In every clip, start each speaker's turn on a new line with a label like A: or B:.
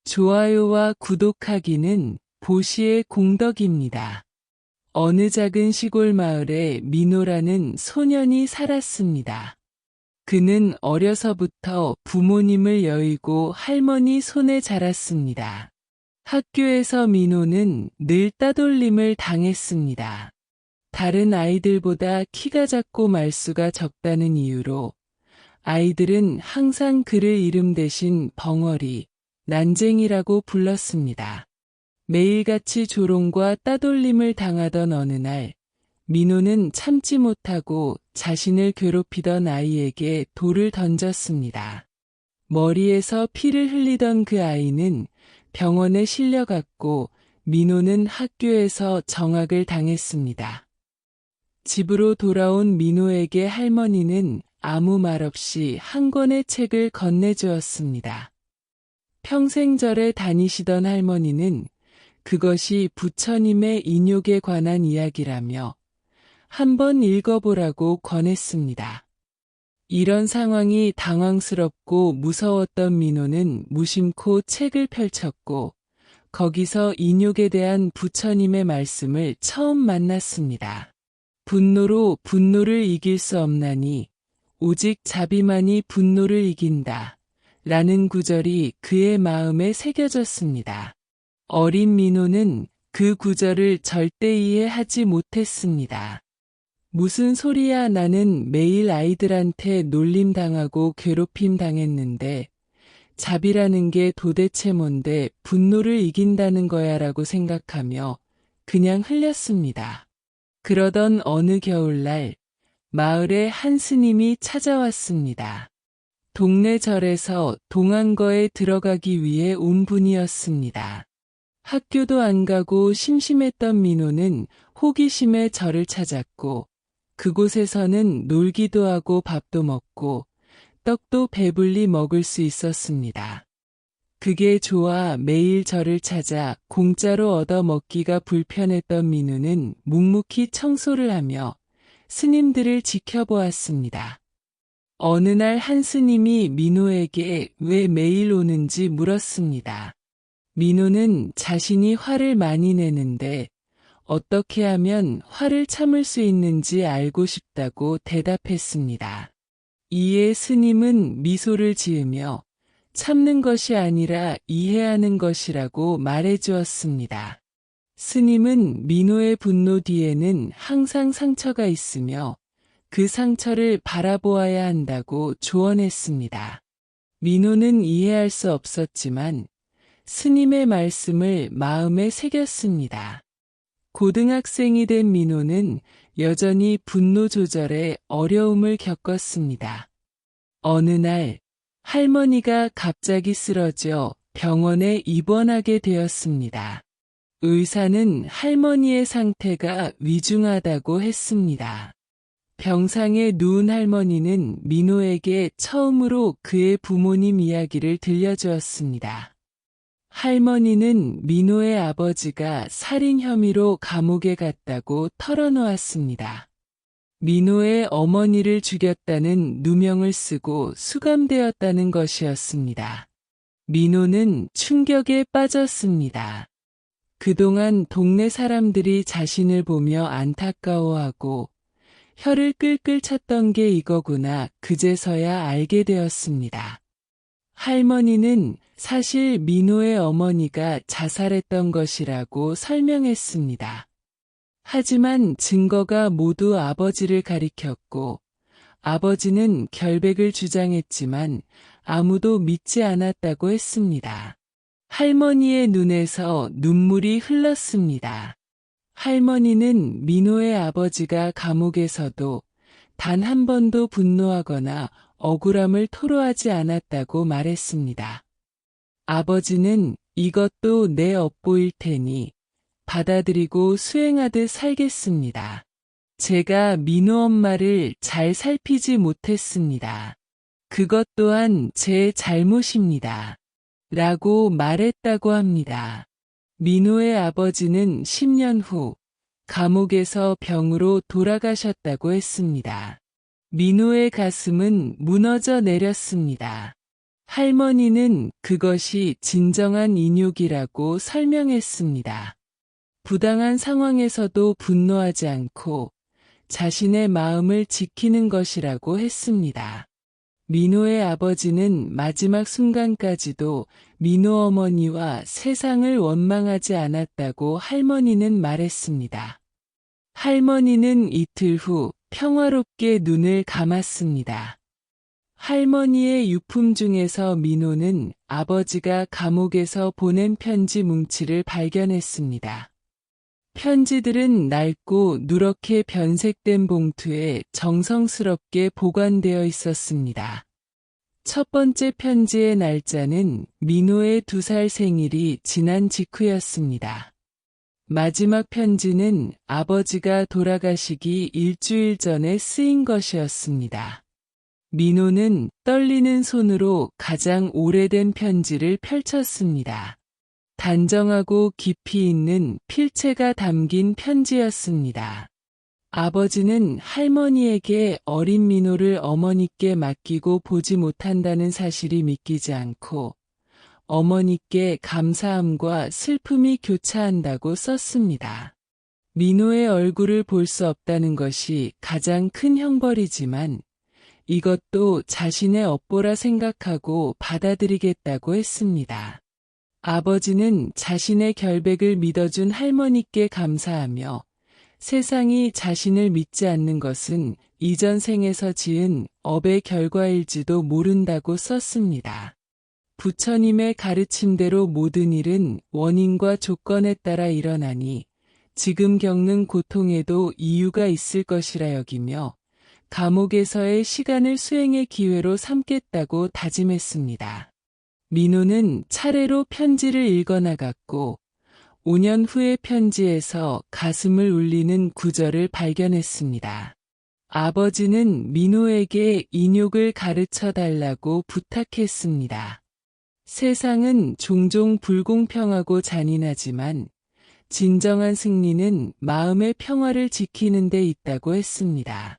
A: 좋아요와 구독하기는 보시의 공덕입니다. 어느 작은 시골 마을에 민호라는 소년이 살았습니다. 그는 어려서부터 부모님을 여의고 할머니 손에 자랐습니다. 학교에서 민호는 늘 따돌림을 당했습니다. 다른 아이들보다 키가 작고 말수가 적다는 이유로 아이들은 항상 그를 이름 대신 벙어리, 난쟁이라고 불렀습니다. 매일같이 조롱과 따돌림을 당하던 어느 날, 민호는 참지 못하고 자신을 괴롭히던 아이에게 돌을 던졌습니다. 머리에서 피를 흘리던 그 아이는 병원에 실려갔고 민호는 학교에서 정학을 당했습니다. 집으로 돌아온 민호에게 할머니는 아무 말 없이 한 권의 책을 건네주었습니다. 평생 절에 다니시던 할머니는 그것이 부처님의 인욕에 관한 이야기라며 한번 읽어보라고 권했습니다. 이런 상황이 당황스럽고 무서웠던 민호는 무심코 책을 펼쳤고 거기서 인욕에 대한 부처님의 말씀을 처음 만났습니다. 분노로 분노를 이길 수 없나니 오직 자비만이 분노를 이긴다. 라는 구절이 그의 마음에 새겨졌습니다. 어린 민호는 그 구절을 절대 이해하지 못했습니다. 무슨 소리야, 나는 매일 아이들한테 놀림당하고 괴롭힘 당했는데 자비라는 게 도대체 뭔데 분노를 이긴다는 거야 라고 생각하며 그냥 흘렸습니다. 그러던 어느 겨울날 마을에 한 스님이 찾아왔습니다. 동네 절에서 동안거에 들어가기 위해 온 분이었습니다. 학교도 안 가고 심심했던 민호는 호기심에 절을 찾았고 그곳에서는 놀기도 하고 밥도 먹고 떡도 배불리 먹을 수 있었습니다. 그게 좋아 매일 절을 찾아 공짜로 얻어 먹기가 불편했던 민호는 묵묵히 청소를 하며 스님들을 지켜보았습니다. 어느 날 한 스님이 민호에게 왜 매일 오는지 물었습니다. 민호는 자신이 화를 많이 내는데 어떻게 하면 화를 참을 수 있는지 알고 싶다고 대답했습니다. 이에 스님은 미소를 지으며 참는 것이 아니라 이해하는 것이라고 말해주었습니다. 스님은 민호의 분노 뒤에는 항상 상처가 있으며 그 상처를 바라보아야 한다고 조언했습니다. 민호는 이해할 수 없었지만 스님의 말씀을 마음에 새겼습니다. 고등학생이 된 민호는 여전히 분노 조절에 어려움을 겪었습니다. 어느 날 할머니가 갑자기 쓰러져 병원에 입원하게 되었습니다. 의사는 할머니의 상태가 위중하다고 했습니다. 병상에 누운 할머니는 민호에게 처음으로 그의 부모님 이야기를 들려주었습니다. 할머니는 민호의 아버지가 살인 혐의로 감옥에 갔다고 털어놓았습니다. 민호의 어머니를 죽였다는 누명을 쓰고 수감되었다는 것이었습니다. 민호는 충격에 빠졌습니다. 그동안 동네 사람들이 자신을 보며 안타까워하고 혀를 끌끌 찼던 게 이거구나 그제서야 알게 되었습니다. 할머니는 사실 민호의 어머니가 자살했던 것이라고 설명했습니다. 하지만 증거가 모두 아버지를 가리켰고 아버지는 결백을 주장했지만 아무도 믿지 않았다고 했습니다. 할머니의 눈에서 눈물이 흘렀습니다. 할머니는 민호의 아버지가 감옥에서도 단 한 번도 분노하거나 억울함을 토로하지 않았다고 말했습니다. 아버지는 이것도 내 업보일 테니 받아들이고 수행하듯 살겠습니다. 제가 민호 엄마를 잘 살피지 못했습니다. 그것 또한 제 잘못입니다. 라고 말했다고 합니다. 민호의 아버지는 10년 후 감옥에서 병으로 돌아가셨다고 했습니다. 민호의 가슴은 무너져 내렸습니다. 할머니는 그것이 진정한 인욕이라고 설명했습니다. 부당한 상황에서도 분노하지 않고 자신의 마음을 지키는 것이라고 했습니다. 민호의 아버지는 마지막 순간까지도 민호 어머니와 세상을 원망하지 않았다고 할머니는 말했습니다. 할머니는 이틀 후 평화롭게 눈을 감았습니다. 할머니의 유품 중에서 민호는 아버지가 감옥에서 보낸 편지 뭉치를 발견했습니다. 편지들은 낡고 누렇게 변색된 봉투에 정성스럽게 보관되어 있었습니다. 첫 번째 편지의 날짜는 민호의 2살 생일이 지난 직후였습니다. 마지막 편지는 아버지가 돌아가시기 일주일 전에 쓰인 것이었습니다. 민호는 떨리는 손으로 가장 오래된 편지를 펼쳤습니다. 단정하고 깊이 있는 필체가 담긴 편지였습니다. 아버지는 할머니에게 어린 민호를 어머니께 맡기고 보지 못한다는 사실이 믿기지 않고 어머니께 감사함과 슬픔이 교차한다고 썼습니다. 민호의 얼굴을 볼 수 없다는 것이 가장 큰 형벌이지만 이것도 자신의 업보라 생각하고 받아들이겠다고 했습니다. 아버지는 자신의 결백을 믿어준 할머니께 감사하며 세상이 자신을 믿지 않는 것은 이전 생에서 지은 업의 결과일지도 모른다고 썼습니다. 부처님의 가르침대로 모든 일은 원인과 조건에 따라 일어나니 지금 겪는 고통에도 이유가 있을 것이라 여기며 감옥에서의 시간을 수행의 기회로 삼겠다고 다짐했습니다. 민호는 차례로 편지를 읽어나갔고 5년 후의 편지에서 가슴을 울리는 구절을 발견했습니다. 아버지는 민호에게 인욕을 가르쳐 달라고 부탁했습니다. 세상은 종종 불공평하고 잔인하지만 진정한 승리는 마음의 평화를 지키는 데 있다고 했습니다.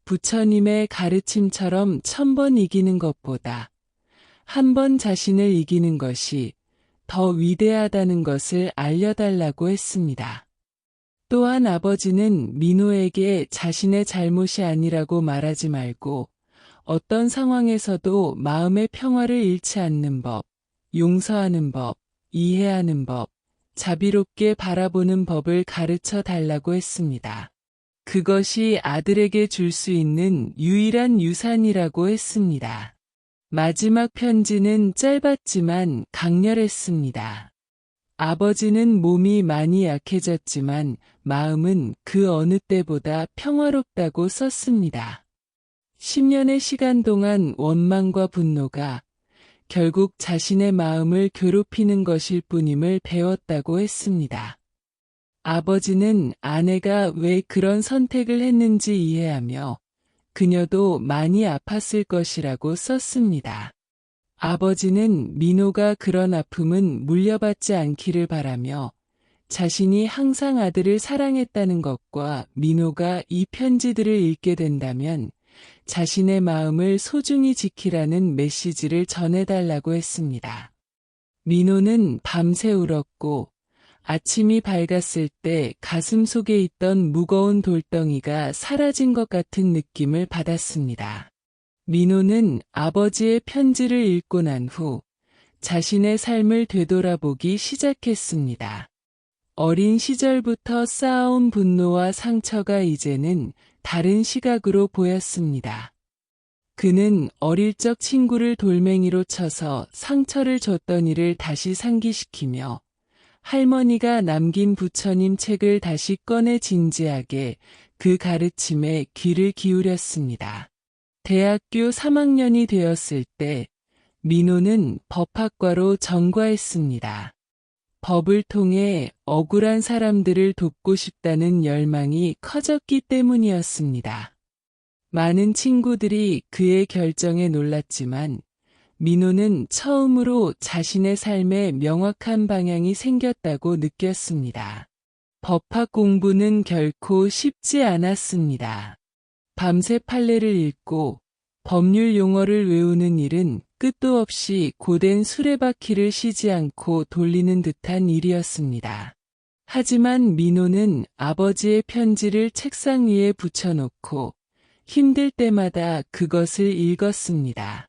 A: 부처님의 가르침처럼 1000번 이기는 것보다 한 번 자신을 이기는 것이 더 위대하다는 것을 알려달라고 했습니다. 또한 아버지는 민호에게 자신의 잘못이 아니라고 말하지 말고 어떤 상황에서도 마음의 평화를 잃지 않는 법, 용서하는 법, 이해하는 법, 자비롭게 바라보는 법을 가르쳐 달라고 했습니다. 그것이 아들에게 줄 수 있는 유일한 유산이라고 했습니다. 마지막 편지는 짧았지만 강렬했습니다. 아버지는 몸이 많이 약해졌지만 마음은 그 어느 때보다 평화롭다고 썼습니다. 10년의 시간 동안 원망과 분노가 결국 자신의 마음을 괴롭히는 것일 뿐임을 배웠다고 했습니다. 아버지는 아내가 왜 그런 선택을 했는지 이해하며 그녀도 많이 아팠을 것이라고 썼습니다. 아버지는 민호가 그런 아픔은 물려받지 않기를 바라며 자신이 항상 아들을 사랑했다는 것과 민호가 이 편지들을 읽게 된다면 자신의 마음을 소중히 지키라는 메시지를 전해달라고 했습니다. 민호는 밤새 울었고 아침이 밝았을 때 가슴 속에 있던 무거운 돌덩이가 사라진 것 같은 느낌을 받았습니다. 민호는 아버지의 편지를 읽고 난 후 자신의 삶을 되돌아보기 시작했습니다. 어린 시절부터 쌓아온 분노와 상처가 이제는 다른 시각으로 보였습니다. 그는 어릴 적 친구를 돌멩이로 쳐서 상처를 줬던 일을 다시 상기시키며 할머니가 남긴 부처님 책을 다시 꺼내 진지하게 그 가르침에 귀를 기울였습니다. 대학교 3학년이 되었을 때 민호는 법학과로 전과했습니다. 법을 통해 억울한 사람들을 돕고 싶다는 열망이 커졌기 때문이었습니다. 많은 친구들이 그의 결정에 놀랐지만 민호는 처음으로 자신의 삶에 명확한 방향이 생겼다고 느꼈습니다. 법학 공부는 결코 쉽지 않았습니다. 밤새 판례를 읽고 법률 용어를 외우는 일은 끝도 없이 고된 수레바퀴를 쉬지 않고 돌리는 듯한 일이었습니다. 하지만 민호는 아버지의 편지를 책상 위에 붙여놓고 힘들 때마다 그것을 읽었습니다.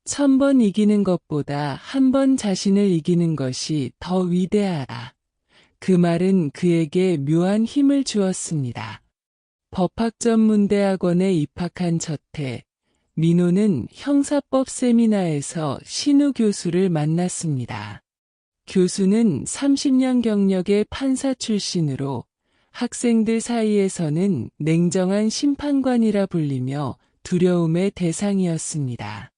A: 1000번 이기는 것보다 한 번 자신을 이기는 것이 더 위대하다. 그 말은 그에게 묘한 힘을 주었습니다. 법학전문대학원에 입학한 첫 해, 민호는 형사법 세미나에서 신우 교수를 만났습니다. 교수는 30년 경력의 판사 출신으로 학생들 사이에서는 냉정한 심판관이라 불리며 두려움의 대상이었습니다.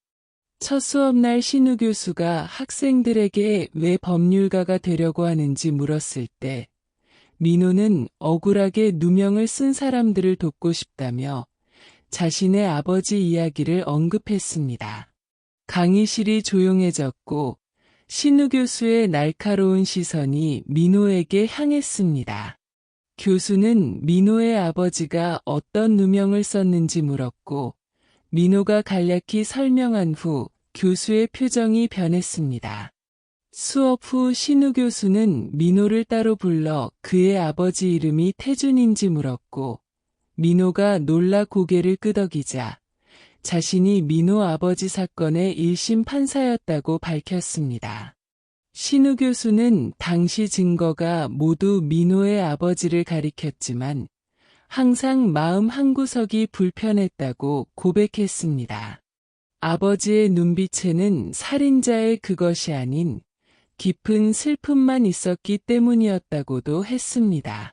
A: 첫 수업날 신우 교수가 학생들에게 왜 법률가가 되려고 하는지 물었을 때 민호는 억울하게 누명을 쓴 사람들을 돕고 싶다며 자신의 아버지 이야기를 언급했습니다. 강의실이 조용해졌고 신우 교수의 날카로운 시선이 민호에게 향했습니다. 교수는 민호의 아버지가 어떤 누명을 썼는지 물었고 민호가 간략히 설명한 후 교수의 표정이 변했습니다. 수업 후 신우 교수는 민호를 따로 불러 그의 아버지 이름이 태준인지 물었고 민호가 놀라 고개를 끄덕이자 자신이 민호 아버지 사건의 1심 판사였다고 밝혔습니다. 신우 교수는 당시 증거가 모두 민호의 아버지를 가리켰지만 항상 마음 한구석이 불편했다고 고백했습니다. 아버지의 눈빛에는 살인자의 그것이 아닌 깊은 슬픔만 있었기 때문이었다고도 했습니다.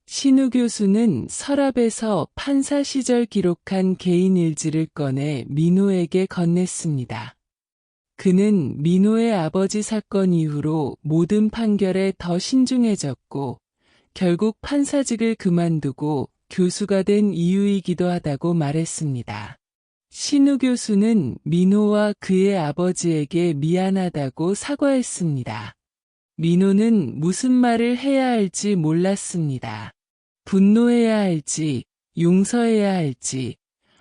A: 신우 교수는 서랍에서 판사 시절 기록한 개인 일지를 꺼내 민호에게 건넸습니다. 그는 민호의 아버지 사건 이후로 모든 판결에 더 신중해졌고 결국 판사직을 그만두고 교수가 된 이유이기도 하다고 말했습니다. 신우 교수는 민호와 그의 아버지에게 미안하다고 사과했습니다. 민호는 무슨 말을 해야 할지 몰랐습니다. 분노해야 할지, 용서해야 할지,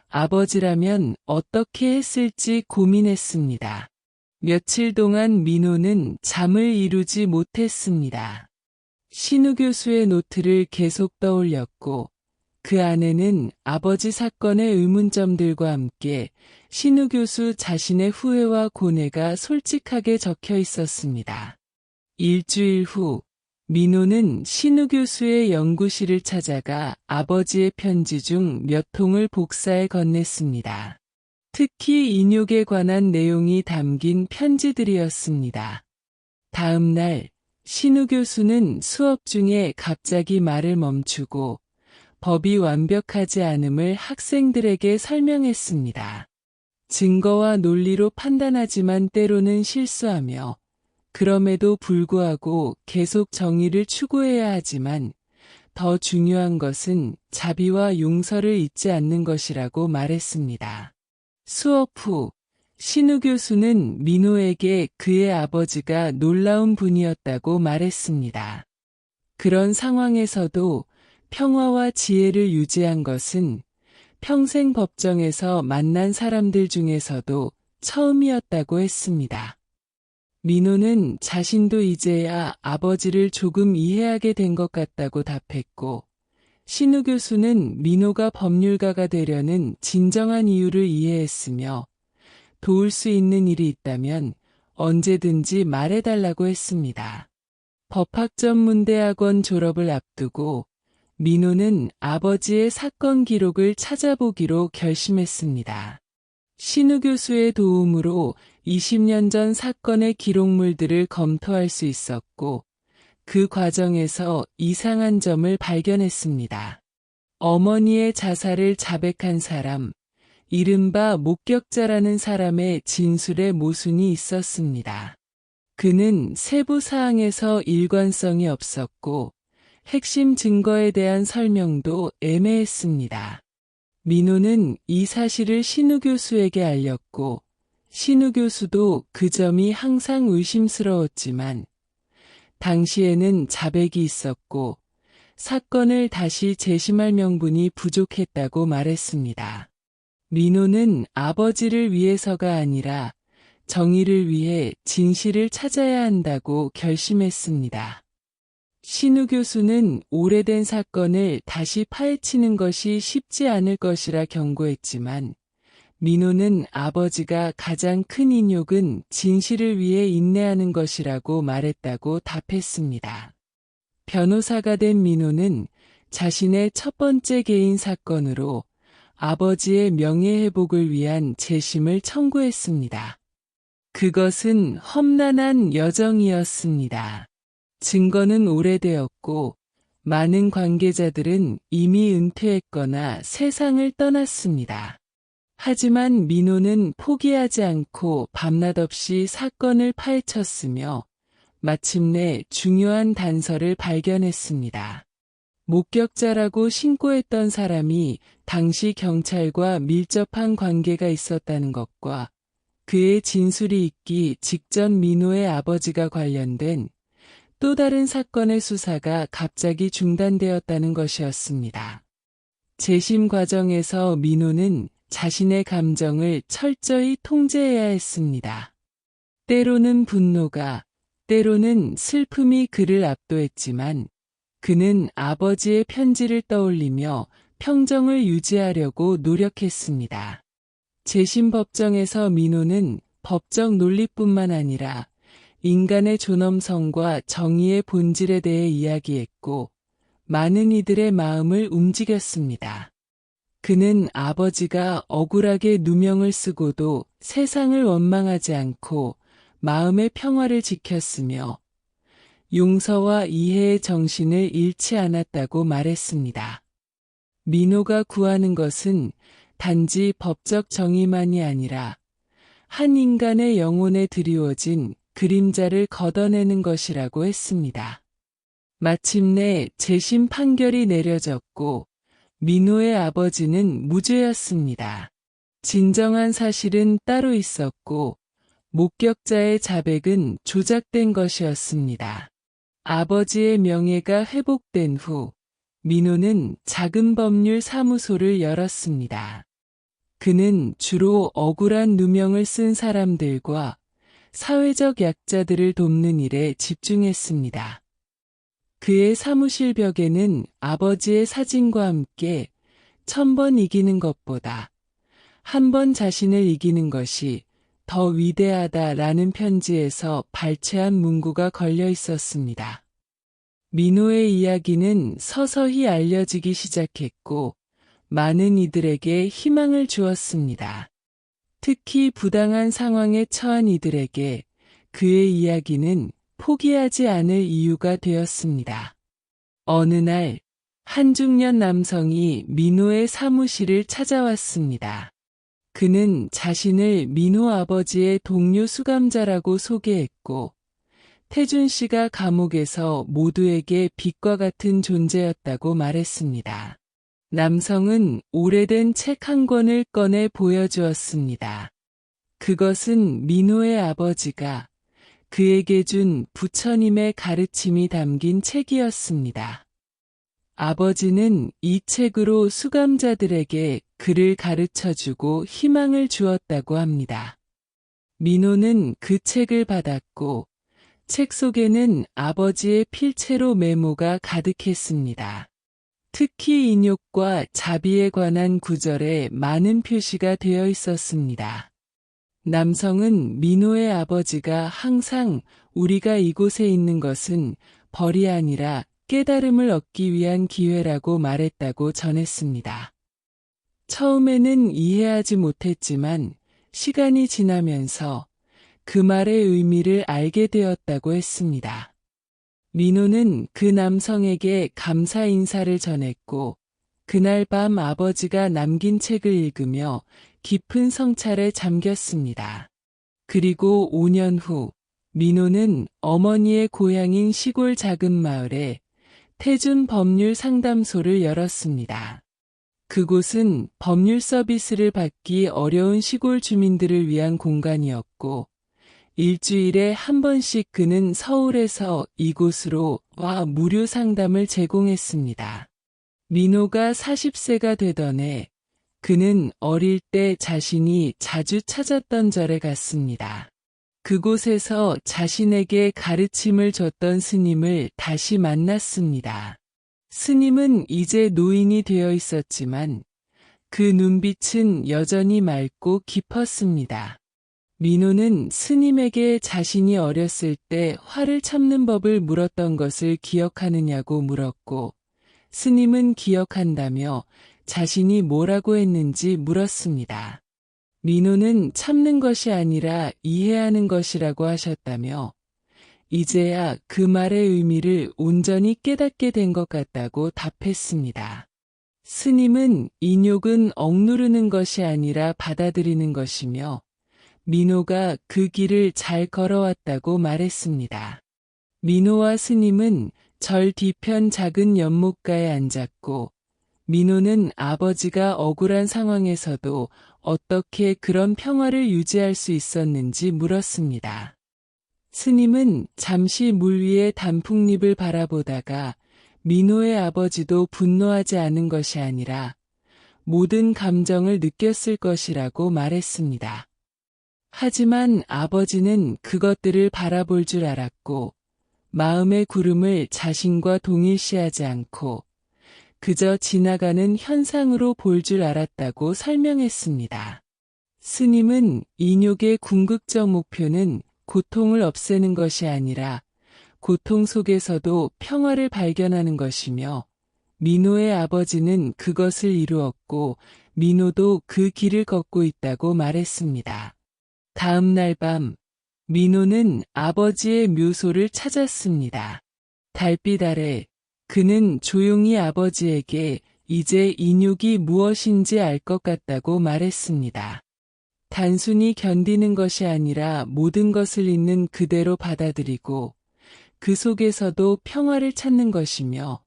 A: 아버지라면 어떻게 했을지 고민했습니다. 며칠 동안 민호는 잠을 이루지 못했습니다. 신우 교수의 노트를 계속 떠올렸고 그 안에는 아버지 사건의 의문점들과 함께 신우 교수 자신의 후회와 고뇌가 솔직하게 적혀 있었습니다. 일주일 후 민호는 신우 교수의 연구실을 찾아가 아버지의 편지 중 몇 통을 복사해 건넸습니다. 특히 인욕에 관한 내용이 담긴 편지들이었습니다. 다음 날 신우 교수는 수업 중에 갑자기 말을 멈추고 법이 완벽하지 않음을 학생들에게 설명했습니다. 증거와 논리로 판단하지만 때로는 실수하며 그럼에도 불구하고 계속 정의를 추구해야 하지만 더 중요한 것은 자비와 용서를 잊지 않는 것이라고 말했습니다. 수업 후 신우 교수는 민호에게 그의 아버지가 놀라운 분이었다고 말했습니다. 그런 상황에서도 평화와 지혜를 유지한 것은 평생 법정에서 만난 사람들 중에서도 처음이었다고 했습니다. 민호는 자신도 이제야 아버지를 조금 이해하게 된 것 같다고 답했고 신우 교수는 민호가 법률가가 되려는 진정한 이유를 이해했으며 도울 수 있는 일이 있다면 언제든지 말해달라고 했습니다. 법학전문대학원 졸업을 앞두고 민호는 아버지의 사건 기록을 찾아보기로 결심했습니다. 신우 교수의 도움으로 20년 전 사건의 기록물들을 검토할 수 있었고 그 과정에서 이상한 점을 발견했습니다. 어머니의 자살을 자백한 사람, 이른바 목격자라는 사람의 진술에 모순이 있었습니다. 그는 세부 사항에서 일관성이 없었고 핵심 증거에 대한 설명도 애매했습니다. 민호는 이 사실을 신우 교수에게 알렸고 신우 교수도 그 점이 항상 의심스러웠지만 당시에는 자백이 있었고 사건을 다시 재심할 명분이 부족했다고 말했습니다. 민호는 아버지를 위해서가 아니라 정의를 위해 진실을 찾아야 한다고 결심했습니다. 신우 교수는 오래된 사건을 다시 파헤치는 것이 쉽지 않을 것이라 경고했지만 민호는 아버지가 가장 큰 인욕은 진실을 위해 인내하는 것이라고 말했다고 답했습니다. 변호사가 된 민호는 자신의 첫 번째 개인 사건으로 아버지의 명예회복을 위한 재심을 청구했습니다. 그것은 험난한 여정이었습니다. 증거는 오래되었고 많은 관계자들은 이미 은퇴했거나 세상을 떠났습니다. 하지만 민호는 포기하지 않고 밤낮 없이 사건을 파헤쳤으며 마침내 중요한 단서를 발견했습니다. 목격자라고 신고했던 사람이 당시 경찰과 밀접한 관계가 있었다는 것과 그의 진술이 있기 직전 민호의 아버지가 관련된 또 다른 사건의 수사가 갑자기 중단되었다는 것이었습니다. 재심 과정에서 민호는 자신의 감정을 철저히 통제해야 했습니다. 때로는 분노가, 때로는 슬픔이 그를 압도했지만 그는 아버지의 편지를 떠올리며 평정을 유지하려고 노력했습니다. 재심 법정에서 민호는 법적 논리뿐만 아니라 인간의 존엄성과 정의의 본질에 대해 이야기했고 많은 이들의 마음을 움직였습니다. 그는 아버지가 억울하게 누명을 쓰고도 세상을 원망하지 않고 마음의 평화를 지켰으며 용서와 이해의 정신을 잃지 않았다고 말했습니다. 민호가 구하는 것은 단지 법적 정의만이 아니라 한 인간의 영혼에 드리워진 그림자를 걷어내는 것이라고 했습니다. 마침내 재심 판결이 내려졌고 민호의 아버지는 무죄였습니다. 진정한 사실은 따로 있었고 목격자의 자백은 조작된 것이었습니다. 아버지의 명예가 회복된 후 민호는 작은 법률 사무소를 열었습니다. 그는 주로 억울한 누명을 쓴 사람들과 사회적 약자들을 돕는 일에 집중했습니다. 그의 사무실 벽에는 아버지의 사진과 함께 1000번 이기는 것보다 한 번 자신을 이기는 것이 더 위대하다라는 편지에서 발췌한 문구가 걸려 있었습니다. 민호의 이야기는 서서히 알려지기 시작했고 많은 이들에게 희망을 주었습니다. 특히 부당한 상황에 처한 이들에게 그의 이야기는 포기하지 않을 이유가 되었습니다. 어느 날, 한 중년 남성이 민호의 사무실을 찾아왔습니다. 그는 자신을 민호 아버지의 동료 수감자라고 소개했고, 태준 씨가 감옥에서 모두에게 빛과 같은 존재였다고 말했습니다. 남성은 오래된 책 한 권을 꺼내 보여주었습니다. 그것은 민호의 아버지가 그에게 준 부처님의 가르침이 담긴 책이었습니다. 아버지는 이 책으로 수감자들에게 글을 가르쳐주고 희망을 주었다고 합니다. 민호는 그 책을 받았고 책 속에는 아버지의 필체로 메모가 가득했습니다. 특히 인욕과 자비에 관한 구절에 많은 표시가 되어 있었습니다. 남성은 민호의 아버지가 항상 우리가 이곳에 있는 것은 벌이 아니라 깨달음을 얻기 위한 기회라고 말했다고 전했습니다. 처음에는 이해하지 못했지만 시간이 지나면서 그 말의 의미를 알게 되었다고 했습니다. 민호는 그 남성에게 감사 인사를 전했고 그날 밤 아버지가 남긴 책을 읽으며 깊은 성찰에 잠겼습니다. 그리고 5년 후 민호는 어머니의 고향인 시골 작은 마을에 태준 법률 상담소를 열었습니다. 그곳은 법률 서비스를 받기 어려운 시골 주민들을 위한 공간이었고 일주일에 한 번씩 그는 서울에서 이곳으로 와 무료 상담을 제공했습니다. 민호가 40세가 되던 해 그는 어릴 때 자신이 자주 찾았던 절에 갔습니다. 그곳에서 자신에게 가르침을 줬던 스님을 다시 만났습니다. 스님은 이제 노인이 되어 있었지만 그 눈빛은 여전히 맑고 깊었습니다. 민호는 스님에게 자신이 어렸을 때 화를 참는 법을 물었던 것을 기억하느냐고 물었고, 스님은 기억한다며 자신이 뭐라고 했는지 물었습니다. 민호는 참는 것이 아니라 이해하는 것이라고 하셨다며, 이제야 그 말의 의미를 온전히 깨닫게 된 것 같다고 답했습니다. 스님은 인욕은 억누르는 것이 아니라 받아들이는 것이며, 민호가 그 길을 잘 걸어왔다고 말했습니다. 민호와 스님은 절 뒤편 작은 연못가에 앉았고, 민호는 아버지가 억울한 상황에서도 어떻게 그런 평화를 유지할 수 있었는지 물었습니다. 스님은 잠시 물 위에 단풍잎을 바라보다가 민호의 아버지도 분노하지 않은 것이 아니라 모든 감정을 느꼈을 것이라고 말했습니다. 하지만 아버지는 그것들을 바라볼 줄 알았고 마음의 구름을 자신과 동일시하지 않고 그저 지나가는 현상으로 볼 줄 알았다고 설명했습니다. 스님은 인욕의 궁극적 목표는 고통을 없애는 것이 아니라 고통 속에서도 평화를 발견하는 것이며 민호의 아버지는 그것을 이루었고 민호도 그 길을 걷고 있다고 말했습니다. 다음 날 밤, 민호는 아버지의 묘소를 찾았습니다. 달빛 아래 그는 조용히 아버지에게 이제 인욕이 무엇인지 알 것 같다고 말했습니다. 단순히 견디는 것이 아니라 모든 것을 있는 그대로 받아들이고 그 속에서도 평화를 찾는 것이며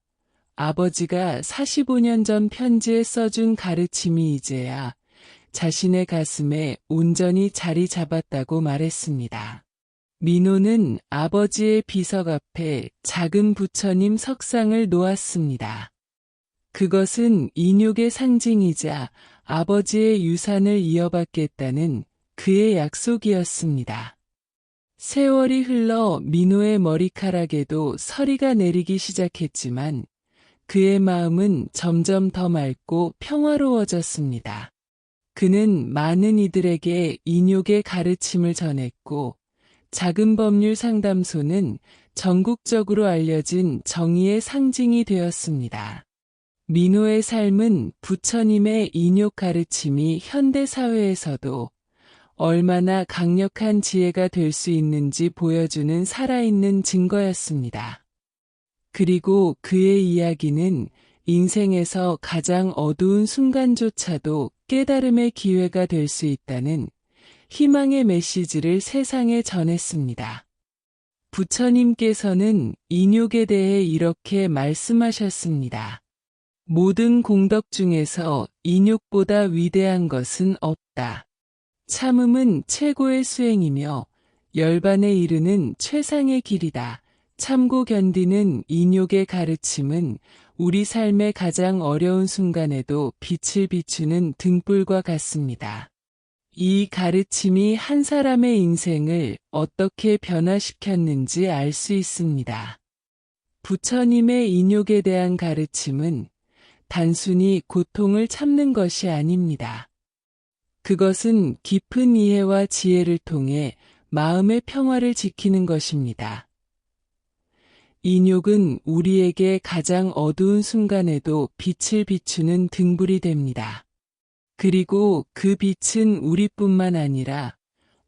A: 아버지가 45년 전 편지에 써준 가르침이 이제야 자신의 가슴에 온전히 자리 잡았다고 말했습니다. 민호는 아버지의 비석 앞에 작은 부처님 석상을 놓았습니다. 그것은 인욕의 상징이자 아버지의 유산을 이어받겠다는 그의 약속이었습니다. 세월이 흘러 민호의 머리카락에도 서리가 내리기 시작했지만 그의 마음은 점점 더 맑고 평화로워졌습니다. 그는 많은 이들에게 인욕의 가르침을 전했고 작은 법률 상담소는 전국적으로 알려진 정의의 상징이 되었습니다. 민호의 삶은 부처님의 인욕 가르침이 현대 사회에서도 얼마나 강력한 지혜가 될 수 있는지 보여주는 살아있는 증거였습니다. 그리고 그의 이야기는 인생에서 가장 어두운 순간조차도 깨달음의 기회가 될 수 있다는 희망의 메시지를 세상에 전했습니다. 부처님께서는 인욕에 대해 이렇게 말씀하셨습니다. 모든 공덕 중에서 인욕보다 위대한 것은 없다. 참음은 최고의 수행이며 열반에 이르는 최상의 길이다. 참고 견디는 인욕의 가르침은 우리 삶의 가장 어려운 순간에도 빛을 비추는 등불과 같습니다. 이 가르침이 한 사람의 인생을 어떻게 변화시켰는지 알 수 있습니다. 부처님의 인욕에 대한 가르침은 단순히 고통을 참는 것이 아닙니다. 그것은 깊은 이해와 지혜를 통해 마음의 평화를 지키는 것입니다. 인욕은 우리에게 가장 어두운 순간에도 빛을 비추는 등불이 됩니다. 그리고 그 빛은 우리뿐만 아니라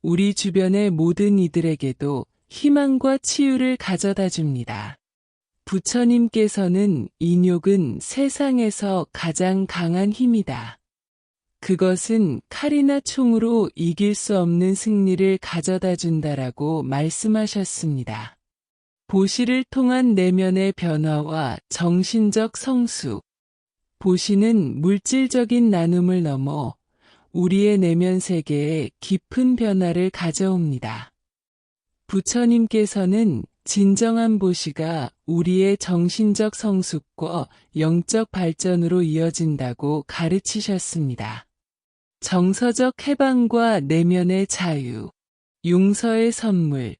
A: 우리 주변의 모든 이들에게도 희망과 치유를 가져다 줍니다. 부처님께서는 인욕은 세상에서 가장 강한 힘이다. 그것은 칼이나 총으로 이길 수 없는 승리를 가져다 준다라고 말씀하셨습니다. 보시를 통한 내면의 변화와 정신적 성숙. 보시는 물질적인 나눔을 넘어 우리의 내면 세계에 깊은 변화를 가져옵니다. 부처님께서는 진정한 보시가 우리의 정신적 성숙과 영적 발전으로 이어진다고 가르치셨습니다. 정서적 해방과 내면의 자유. 용서의 선물.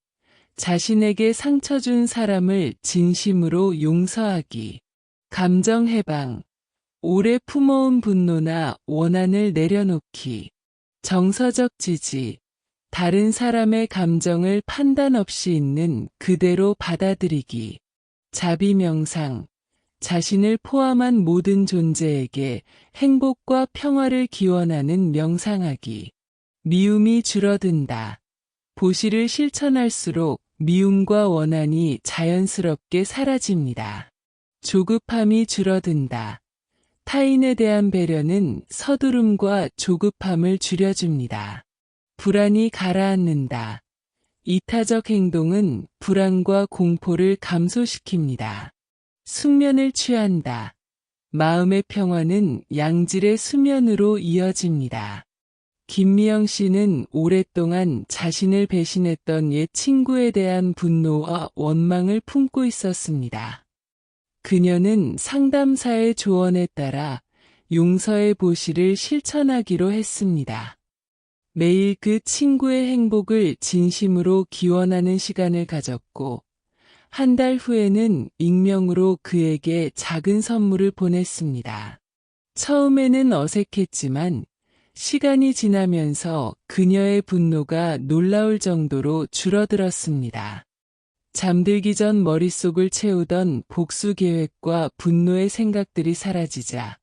A: 자신에게 상처 준 사람을 진심으로 용서하기. 감정 해방. 오래 품어온 분노나 원한을 내려놓기. 정서적 지지. 다른 사람의 감정을 판단 없이 있는 그대로 받아들이기. 자비 명상. 자신을 포함한 모든 존재에게 행복과 평화를 기원하는 명상하기. 미움이 줄어든다. 보시를 실천할수록 미움과 원한이 자연스럽게 사라집니다. 조급함이 줄어든다. 타인에 대한 배려는 서두름과 조급함을 줄여줍니다. 불안이 가라앉는다. 이타적 행동은 불안과 공포를 감소시킵니다. 숙면을 취한다. 마음의 평화는 양질의 수면으로 이어집니다. 김미영 씨는 오랫동안 자신을 배신했던 옛 친구에 대한 분노와 원망을 품고 있었습니다. 그녀는 상담사의 조언에 따라 용서의 보시를 실천하기로 했습니다. 매일 그 친구의 행복을 진심으로 기원하는 시간을 가졌고, 한 달 후에는 익명으로 그에게 작은 선물을 보냈습니다. 처음에는 어색했지만 시간이 지나면서 그녀의 분노가 놀라울 정도로 줄어들었습니다. 잠들기 전 머릿속을 채우던 복수 계획과 분노의 생각들이 사라지자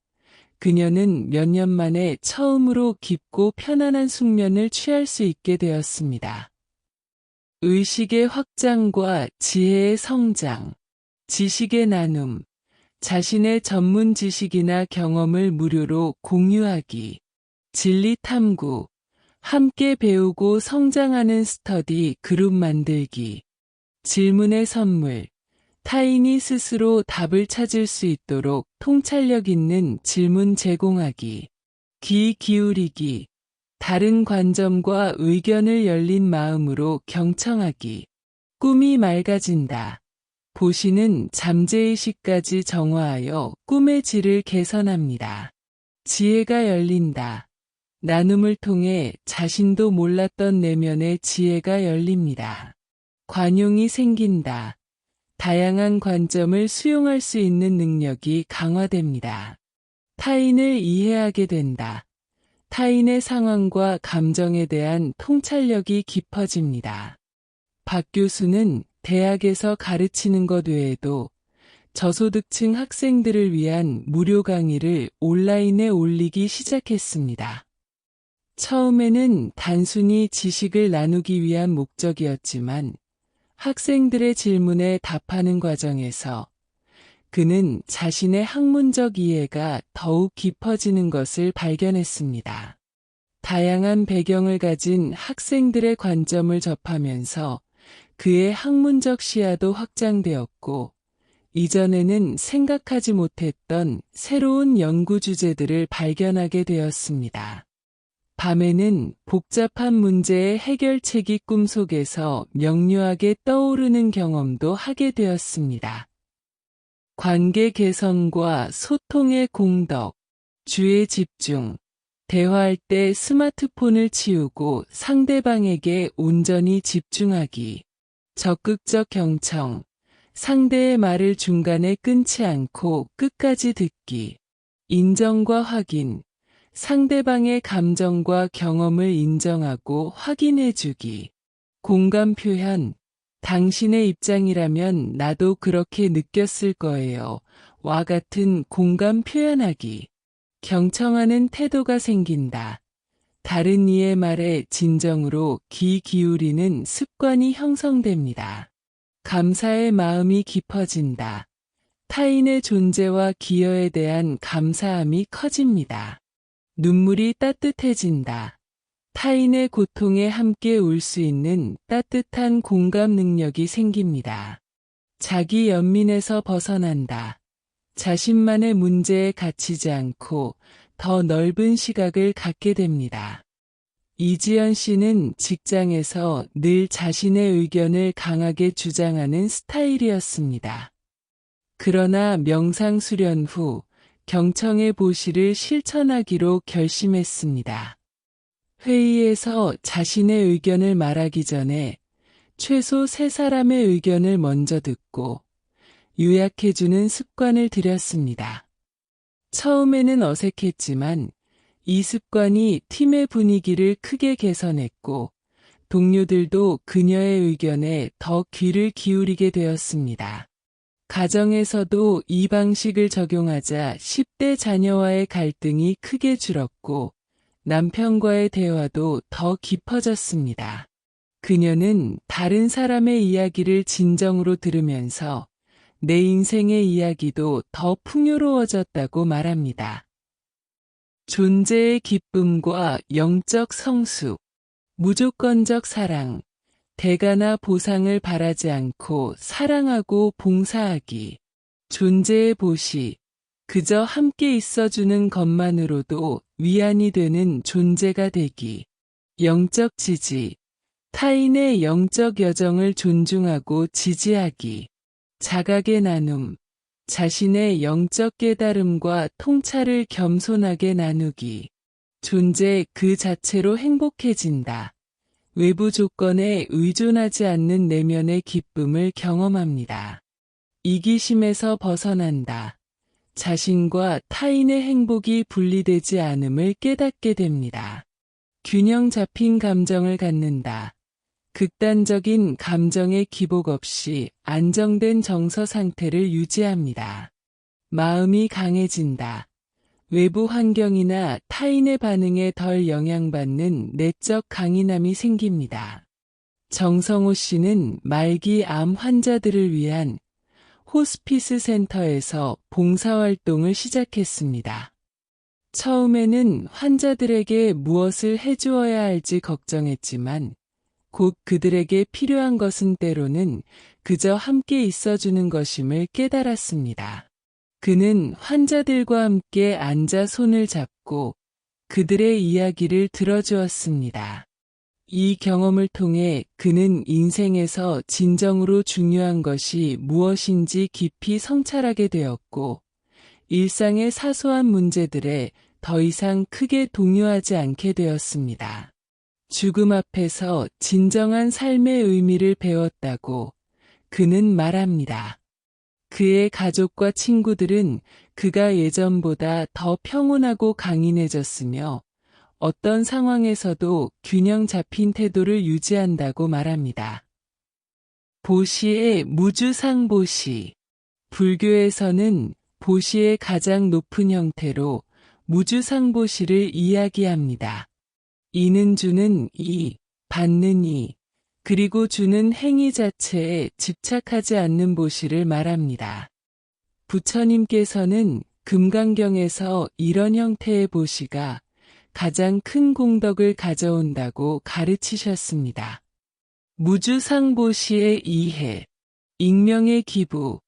A: 그녀는 몇 년 만에 처음으로 깊고 편안한 숙면을 취할 수 있게 되었습니다. 의식의 확장과 지혜의 성장, 지식의 나눔, 자신의 전문 지식이나 경험을 무료로 공유하기, 진리 탐구, 함께 배우고 성장하는 스터디 그룹 만들기, 질문의 선물, 타인이 스스로 답을 찾을 수 있도록 통찰력 있는 질문 제공하기, 귀 기울이기, 다른 관점과 의견을 열린 마음으로 경청하기, 꿈이 맑아진다. 보시는 잠재의식까지 정화하여 꿈의 질을 개선합니다. 지혜가 열린다. 나눔을 통해 자신도 몰랐던 내면의 지혜가 열립니다. 관용이 생긴다. 다양한 관점을 수용할 수 있는 능력이 강화됩니다. 타인을 이해하게 된다. 타인의 상황과 감정에 대한 통찰력이 깊어집니다. 박 교수는 대학에서 가르치는 것 외에도 저소득층 학생들을 위한 무료 강의를 온라인에 올리기 시작했습니다. 처음에는 단순히 지식을 나누기 위한 목적이었지만 학생들의 질문에 답하는 과정에서 그는 자신의 학문적 이해가 더욱 깊어지는 것을 발견했습니다. 다양한 배경을 가진 학생들의 관점을 접하면서 그의 학문적 시야도 확장되었고, 이전에는 생각하지 못했던 새로운 연구 주제들을 발견하게 되었습니다. 밤에는 복잡한 문제의 해결책이 꿈속에서 명료하게 떠오르는 경험도 하게 되었습니다. 관계 개선과 소통의 공덕, 주의 집중, 대화할 때 스마트폰을 치우고 상대방에게 온전히 집중하기, 적극적 경청, 상대의 말을 중간에 끊지 않고 끝까지 듣기, 인정과 확인, 상대방의 감정과 경험을 인정하고 확인해주기, 공감 표현, 당신의 입장이라면 나도 그렇게 느꼈을 거예요. 와 같은 공감 표현하기, 경청하는 태도가 생긴다. 다른 이의 말에 진정으로 귀 기울이는 습관이 형성됩니다. 감사의 마음이 깊어진다. 타인의 존재와 기여에 대한 감사함이 커집니다. 눈물이 따뜻해진다. 타인의 고통에 함께 울 수 있는 따뜻한 공감 능력이 생깁니다. 자기 연민에서 벗어난다. 자신만의 문제에 갇히지 않고 더 넓은 시각을 갖게 됩니다. 이지연 씨는 직장에서 늘 자신의 의견을 강하게 주장하는 스타일이었습니다. 그러나 명상 수련 후 경청의 보시를 실천하기로 결심했습니다. 회의에서 자신의 의견을 말하기 전에 최소 3사람의 의견을 먼저 듣고 요약해주는 습관을 들였습니다. 처음에는 어색했지만 이 습관이 팀의 분위기를 크게 개선했고 동료들도 그녀의 의견에 더 귀를 기울이게 되었습니다. 가정에서도 이 방식을 적용하자 10대 자녀와의 갈등이 크게 줄었고 남편과의 대화도 더 깊어졌습니다. 그녀는 다른 사람의 이야기를 진정으로 들으면서 내 인생의 이야기도 더 풍요로워졌다고 말합니다. 존재의 기쁨과 영적 성숙, 무조건적 사랑, 대가나 보상을 바라지 않고 사랑하고 봉사하기, 존재의 보시, 그저 함께 있어주는 것만으로도 위안이 되는 존재가 되기, 영적 지지, 타인의 영적 여정을 존중하고 지지하기, 자각의 나눔, 자신의 영적 깨달음과 통찰을 겸손하게 나누기, 존재 그 자체로 행복해진다. 외부 조건에 의존하지 않는 내면의 기쁨을 경험합니다. 이기심에서 벗어난다. 자신과 타인의 행복이 분리되지 않음을 깨닫게 됩니다. 균형 잡힌 감정을 갖는다. 극단적인 감정의 기복 없이 안정된 정서 상태를 유지합니다. 마음이 강해진다. 외부 환경이나 타인의 반응에 덜 영향받는 내적 강인함이 생깁니다. 정성호 씨는 말기 암 환자들을 위한 호스피스 센터에서 봉사활동을 시작했습니다. 처음에는 환자들에게 무엇을 해주어야 할지 걱정했지만 곧 그들에게 필요한 것은 때로는 그저 함께 있어주는 것임을 깨달았습니다. 그는 환자들과 함께 앉아 손을 잡고 그들의 이야기를 들어주었습니다. 이 경험을 통해 그는 인생에서 진정으로 중요한 것이 무엇인지 깊이 성찰하게 되었고, 일상의 사소한 문제들에 더 이상 크게 동요하지 않게 되었습니다. 죽음 앞에서 진정한 삶의 의미를 배웠다고 그는 말합니다. 그의 가족과 친구들은 그가 예전보다 더 평온하고 강인해졌으며 어떤 상황에서도 균형 잡힌 태도를 유지한다고 말합니다. 보시의 무주상보시. 불교에서는 보시의 가장 높은 형태로 무주상보시를 이야기합니다. 이는 주는 이, 받는 이, 그리고 주는 행위 자체에 집착하지 않는 보시를 말합니다. 부처님께서는 금강경에서 이런 형태의 보시가 가장 큰 공덕을 가져온다고 가르치셨습니다. 무주상보시의 이해, 익명의 기부,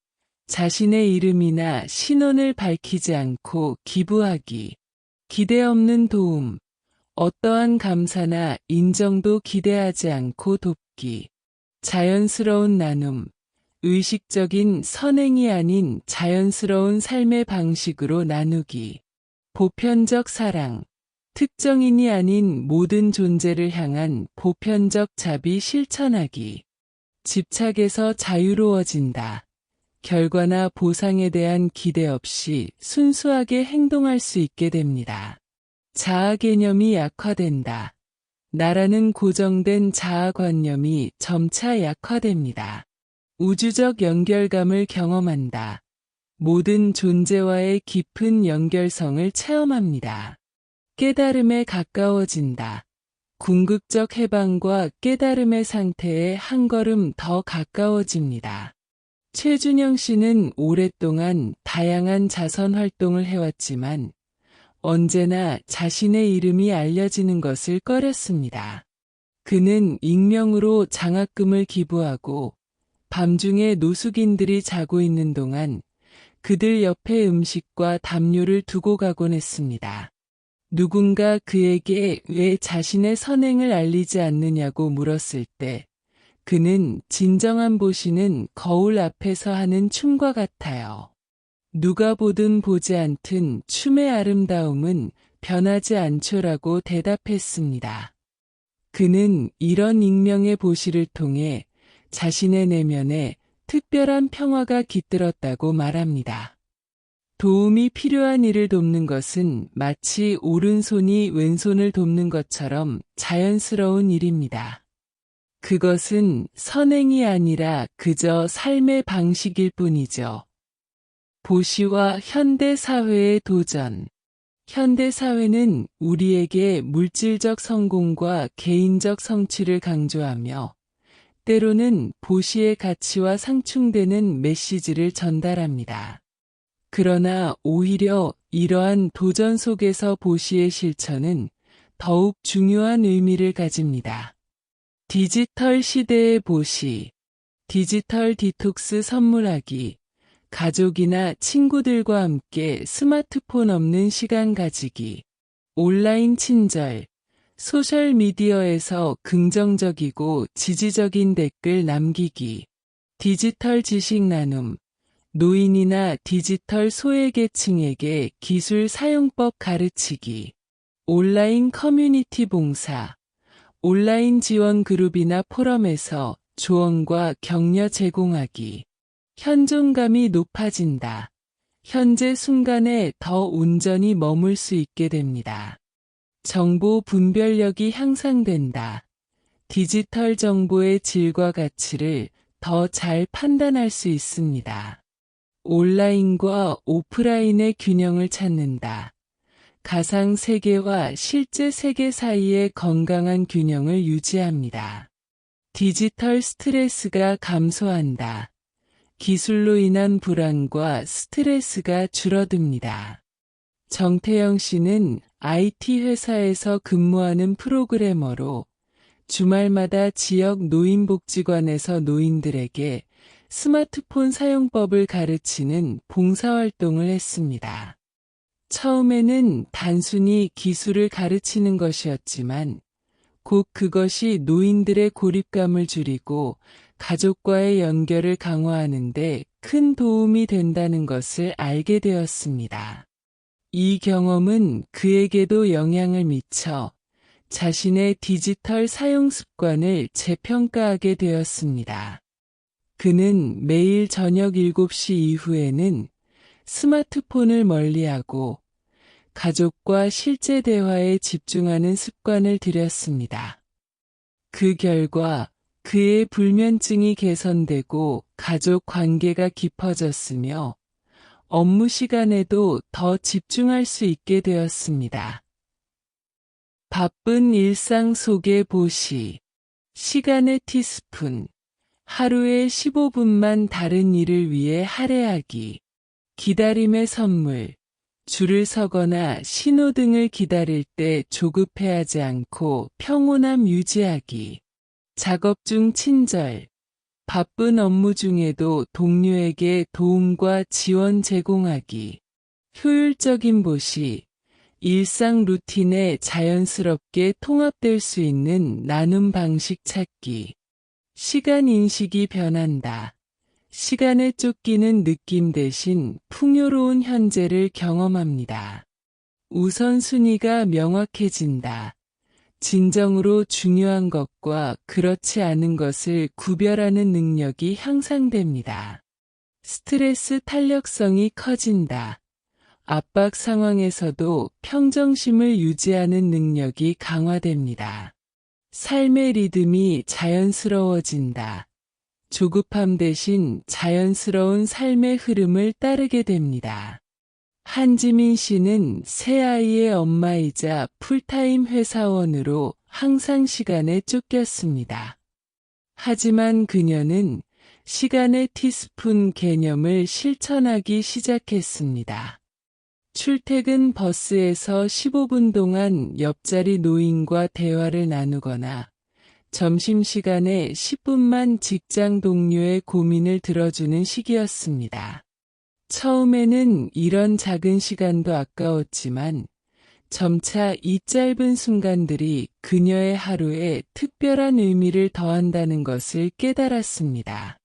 A: 자신의 이름이나 신원을 밝히지 않고 기부하기, 기대 없는 도움, 어떠한 감사나 인정도 기대하지 않고 돕기, 자연스러운 나눔, 의식적인 선행이 아닌 자연스러운 삶의 방식으로 나누기, 보편적 사랑, 특정인이 아닌 모든 존재를 향한 보편적 자비 실천하기, 집착에서 자유로워진다. 결과나 보상에 대한 기대 없이 순수하게 행동할 수 있게 됩니다. 자아 개념이 약화된다. 나라는 고정된 자아관념이 점차 약화됩니다. 우주적 연결감을 경험한다. 모든 존재와의 깊은 연결성을 체험합니다. 깨달음에 가까워진다. 궁극적 해방과 깨달음의 상태에 한 걸음 더 가까워집니다. 최준영 씨는 오랫동안 다양한 자선 활동을 해왔지만 언제나 자신의 이름이 알려지는 것을 꺼렸습니다. 그는 익명으로 장학금을 기부하고 밤중에 노숙인들이 자고 있는 동안 그들 옆에 음식과 담요를 두고 가곤 했습니다. 누군가 그에게 왜 자신의 선행을 알리지 않느냐고 물었을 때 그는 진정한 보시는 거울 앞에서 하는 춤과 같아요. 누가 보든 보지 않든 춤의 아름다움은 변하지 않죠라고 대답했습니다. 그는 이런 익명의 보시를 통해 자신의 내면에 특별한 평화가 깃들었다고 말합니다. 도움이 필요한 이를 돕는 것은 마치 오른손이 왼손을 돕는 것처럼 자연스러운 일입니다. 그것은 선행이 아니라 그저 삶의 방식일 뿐이죠. 보시와 현대사회의 도전. 현대사회는 우리에게 물질적 성공과 개인적 성취를 강조하며 때로는 보시의 가치와 상충되는 메시지를 전달합니다. 그러나 오히려 이러한 도전 속에서 보시의 실천은 더욱 중요한 의미를 가집니다. 디지털 시대의 보시, 디지털 디톡스 선물하기, 가족이나 친구들과 함께 스마트폰 없는 시간 가지기, 온라인 친절, 소셜미디어에서 긍정적이고 지지적인 댓글 남기기, 디지털 지식 나눔, 노인이나 디지털 소외계층에게 기술 사용법 가르치기, 온라인 커뮤니티 봉사, 온라인 지원 그룹이나 포럼에서 조언과 격려 제공하기, 현존감이 높아진다. 현재 순간에 더 온전히 머물 수 있게 됩니다. 정보 분별력이 향상된다. 디지털 정보의 질과 가치를 더 잘 판단할 수 있습니다. 온라인과 오프라인의 균형을 찾는다. 가상 세계와 실제 세계 사이의 건강한 균형을 유지합니다. 디지털 스트레스가 감소한다. 기술로 인한 불안과 스트레스가 줄어듭니다. 정태영 씨는 IT 회사에서 근무하는 프로그래머로 주말마다 지역 노인복지관에서 노인들에게 스마트폰 사용법을 가르치는 봉사활동을 했습니다. 처음에는 단순히 기술을 가르치는 것이었지만 곧 그것이 노인들의 고립감을 줄이고 가족과의 연결을 강화하는 데 큰 도움이 된다는 것을 알게 되었습니다. 이 경험은 그에게도 영향을 미쳐 자신의 디지털 사용 습관을 재평가하게 되었습니다. 그는 매일 저녁 7시 이후에는 스마트폰을 멀리하고 가족과 실제 대화에 집중하는 습관을 들였습니다. 그 결과 그의 불면증이 개선되고 가족 관계가 깊어졌으며 업무 시간에도 더 집중할 수 있게 되었습니다. 바쁜 일상 속의 보시, 시간의 티스푼, 하루에 15분만 다른 일을 위해 할애하기, 기다림의 선물, 줄을 서거나 신호등을 기다릴 때 조급해하지 않고 평온함 유지하기, 작업 중 친절, 바쁜 업무 중에도 동료에게 도움과 지원 제공하기, 효율적인 보시, 일상 루틴에 자연스럽게 통합될 수 있는 나눔 방식 찾기, 시간 인식이 변한다. 시간에 쫓기는 느낌 대신 풍요로운 현재를 경험합니다. 우선순위가 명확해진다. 진정으로 중요한 것과 그렇지 않은 것을 구별하는 능력이 향상됩니다. 스트레스 탄력성이 커진다. 압박 상황에서도 평정심을 유지하는 능력이 강화됩니다. 삶의 리듬이 자연스러워진다. 조급함 대신 자연스러운 삶의 흐름을 따르게 됩니다. 한지민 씨는 세 아이의 엄마이자 풀타임 회사원으로 항상 시간에 쫓겼습니다. 하지만 그녀는 시간의 티스푼 개념을 실천하기 시작했습니다. 출퇴근 버스에서 15분 동안 옆자리 노인과 대화를 나누거나 점심시간에 10분만 직장 동료의 고민을 들어주는 시기였습니다. 처음에는 이런 작은 시간도 아까웠지만 점차 이 짧은 순간들이 그녀의 하루에 특별한 의미를 더한다는 것을 깨달았습니다.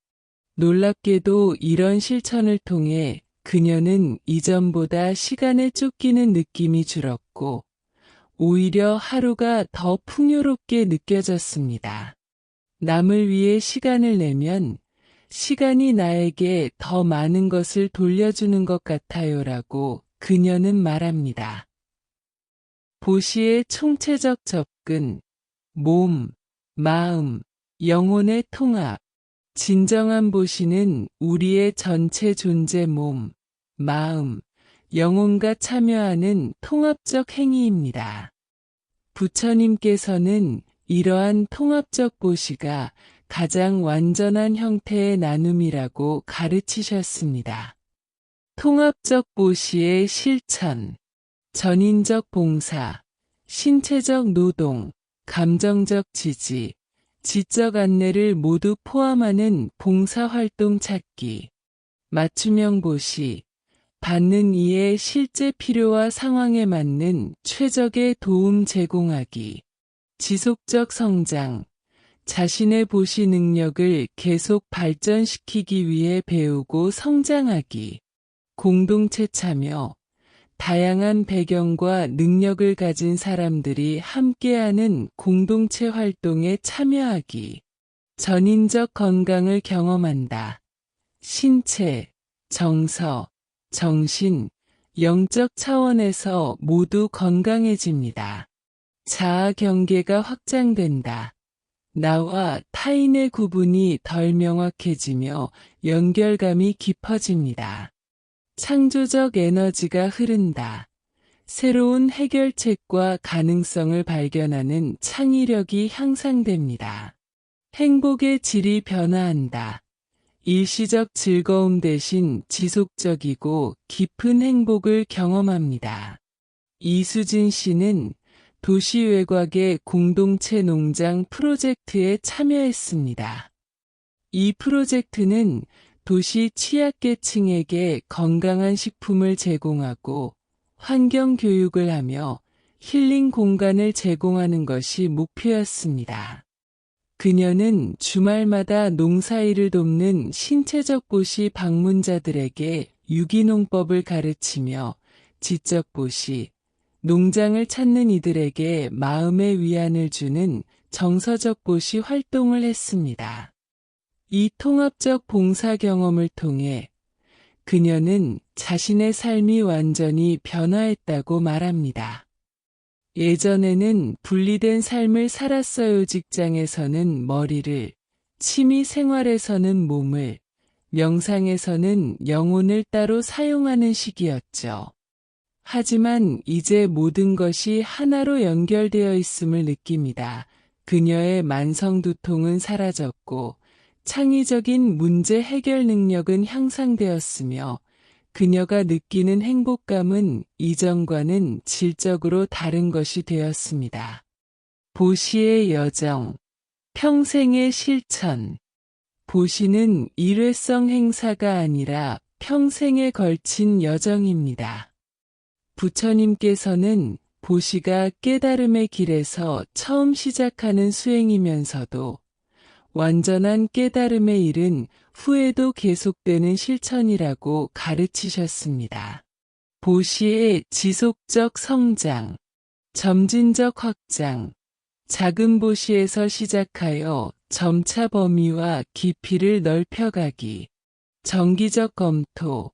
A: 놀랍게도 이런 실천을 통해 그녀는 이전보다 시간에 쫓기는 느낌이 줄었고 오히려 하루가 더 풍요롭게 느껴졌습니다. 남을 위해 시간을 내면 시간이 나에게 더 많은 것을 돌려주는 것 같아요라고 그녀는 말합니다. 보시의 총체적 접근, 몸, 마음, 영혼의 통합. 진정한 보시는 우리의 전체 존재 몸, 마음, 영혼과 참여하는 통합적 행위입니다. 부처님께서는 이러한 통합적 보시가 가장 완전한 형태의 나눔이라고 가르치셨습니다. 통합적 보시의 실천, 전인적 봉사, 신체적 노동, 감정적 지지, 지적 안내를 모두 포함하는 봉사활동 찾기, 맞춤형 보시, 받는 이의 실제 필요와 상황에 맞는 최적의 도움 제공하기, 지속적 성장, 자신의 보시 능력을 계속 발전시키기 위해 배우고 성장하기, 공동체 참여, 다양한 배경과 능력을 가진 사람들이 함께하는 공동체 활동에 참여하기, 전인적 건강을 경험한다. 신체, 정서, 정신, 영적 차원에서 모두 건강해집니다. 자아 경계가 확장된다. 나와 타인의 구분이 덜 명확해지며 연결감이 깊어집니다. 창조적 에너지가 흐른다. 새로운 해결책과 가능성을 발견하는 창의력이 향상됩니다. 행복의 질이 변화한다. 일시적 즐거움 대신 지속적이고 깊은 행복을 경험합니다. 이수진 씨는 도시 외곽의 공동체 농장 프로젝트에 참여했습니다. 이 프로젝트는 도시 취약계층에게 건강한 식품을 제공하고 환경 교육을 하며 힐링 공간을 제공하는 것이 목표였습니다. 그녀는 주말마다 농사일을 돕는 신체적 보시 방문자들에게 유기농법을 가르치며 지적 보시, 농장을 찾는 이들에게 마음의 위안을 주는 정서적 보시 활동을 했습니다. 이 통합적 봉사 경험을 통해 그녀는 자신의 삶이 완전히 변화했다고 말합니다. 예전에는 분리된 삶을 살았어요. 직장에서는 머리를, 취미 생활에서는 몸을, 명상에서는 영혼을 따로 사용하는 시기였죠. 하지만 이제 모든 것이 하나로 연결되어 있음을 느낍니다. 그녀의 만성 두통은 사라졌고 창의적인 문제 해결 능력은 향상되었으며 그녀가 느끼는 행복감은 이전과는 질적으로 다른 것이 되었습니다. 보시의 여정, 평생의 실천. 보시는 일회성 행사가 아니라 평생에 걸친 여정입니다. 부처님께서는 보시가 깨달음의 길에서 처음 시작하는 수행이면서도 완전한 깨달음에 이른 후에도 계속되는 실천이라고 가르치셨습니다. 보시의 지속적 성장, 점진적 확장, 작은 보시에서 시작하여 점차 범위와 깊이를 넓혀가기, 정기적 검토,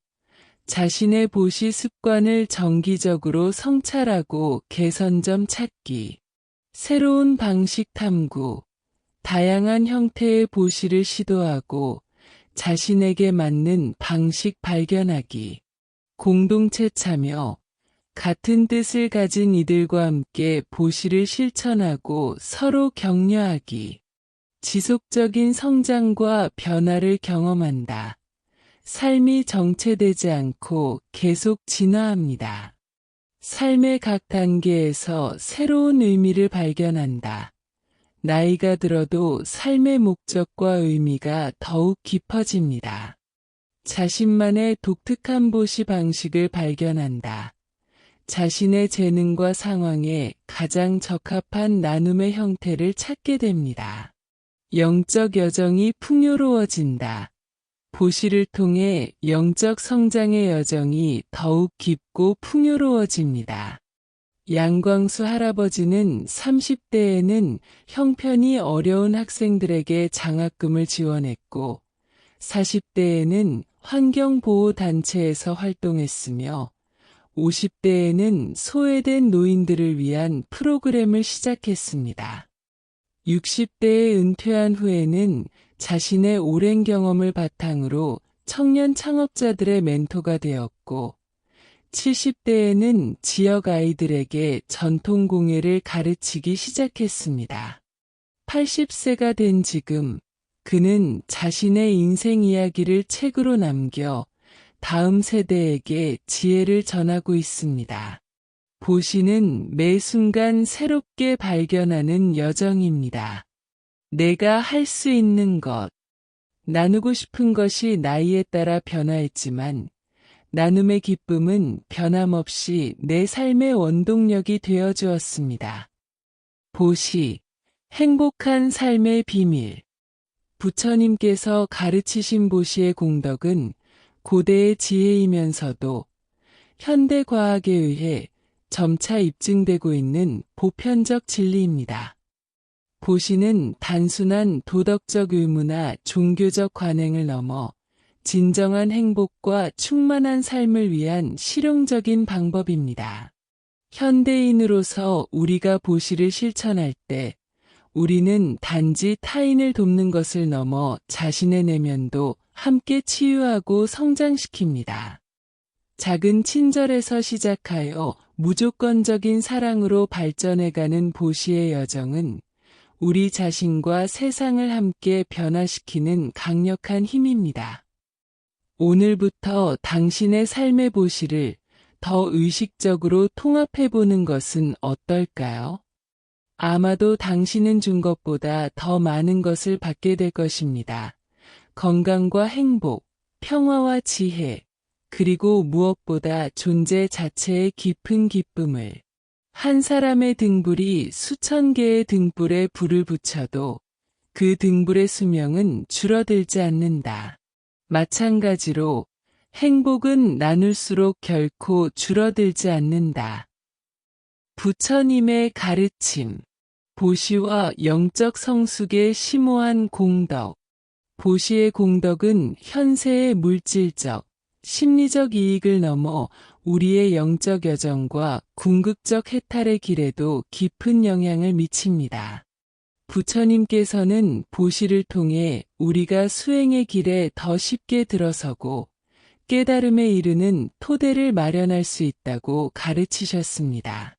A: 자신의 보시 습관을 정기적으로 성찰하고 개선점 찾기, 새로운 방식 탐구, 다양한 형태의 보시를 시도하고 자신에게 맞는 방식 발견하기, 공동체 참여, 같은 뜻을 가진 이들과 함께 보시를 실천하고 서로 격려하기, 지속적인 성장과 변화를 경험한다. 삶이 정체되지 않고 계속 진화합니다. 삶의 각 단계에서 새로운 의미를 발견한다. 나이가 들어도 삶의 목적과 의미가 더욱 깊어집니다. 자신만의 독특한 보시 방식을 발견한다. 자신의 재능과 상황에 가장 적합한 나눔의 형태를 찾게 됩니다. 영적 여정이 풍요로워진다. 보시를 통해 영적 성장의 여정이 더욱 깊고 풍요로워집니다. 양광수 할아버지는 30대에는 형편이 어려운 학생들에게 장학금을 지원했고 40대에는 환경보호단체에서 활동했으며 50대에는 소외된 노인들을 위한 프로그램을 시작했습니다. 60대에 은퇴한 후에는 자신의 오랜 경험을 바탕으로 청년 창업자들의 멘토가 되었고 70대에는 지역 아이들에게 전통공예를 가르치기 시작했습니다. 80세가 된 지금 그는 자신의 인생 이야기를 책으로 남겨 다음 세대에게 지혜를 전하고 있습니다. 보시는 매 순간 새롭게 발견하는 여정입니다. 내가 할 수 있는 것, 나누고 싶은 것이 나이에 따라 변화했지만 나눔의 기쁨은 변함없이 내 삶의 원동력이 되어 주었습니다. 보시, 행복한 삶의 비밀. 부처님께서 가르치신 보시의 공덕은 고대의 지혜이면서도 현대 과학에 의해 점차 입증되고 있는 보편적 진리입니다. 보시는 단순한 도덕적 의무나 종교적 관행을 넘어 진정한 행복과 충만한 삶을 위한 실용적인 방법입니다. 현대인으로서 우리가 보시를 실천할 때 우리는 단지 타인을 돕는 것을 넘어 자신의 내면도 함께 치유하고 성장시킵니다. 작은 친절에서 시작하여 무조건적인 사랑으로 발전해가는 보시의 여정은 우리 자신과 세상을 함께 변화시키는 강력한 힘입니다. 오늘부터 당신의 삶의 보시를 더 의식적으로 통합해보는 것은 어떨까요? 아마도 당신은 준 것보다 더 많은 것을 받게 될 것입니다. 건강과 행복, 평화와 지혜, 그리고 무엇보다 존재 자체의 깊은 기쁨을. 한 사람의 등불이 수천 개의 등불에 불을 붙여도 그 등불의 수명은 줄어들지 않는다. 마찬가지로 행복은 나눌수록 결코 줄어들지 않는다. 부처님의 가르침. 보시와 영적 성숙의 심오한 공덕. 보시의 공덕은 현세의 물질적, 심리적 이익을 넘어 우리의 영적 여정과 궁극적 해탈의 길에도 깊은 영향을 미칩니다. 부처님께서는 보시를 통해 우리가 수행의 길에 더 쉽게 들어서고 깨달음에 이르는 토대를 마련할 수 있다고 가르치셨습니다.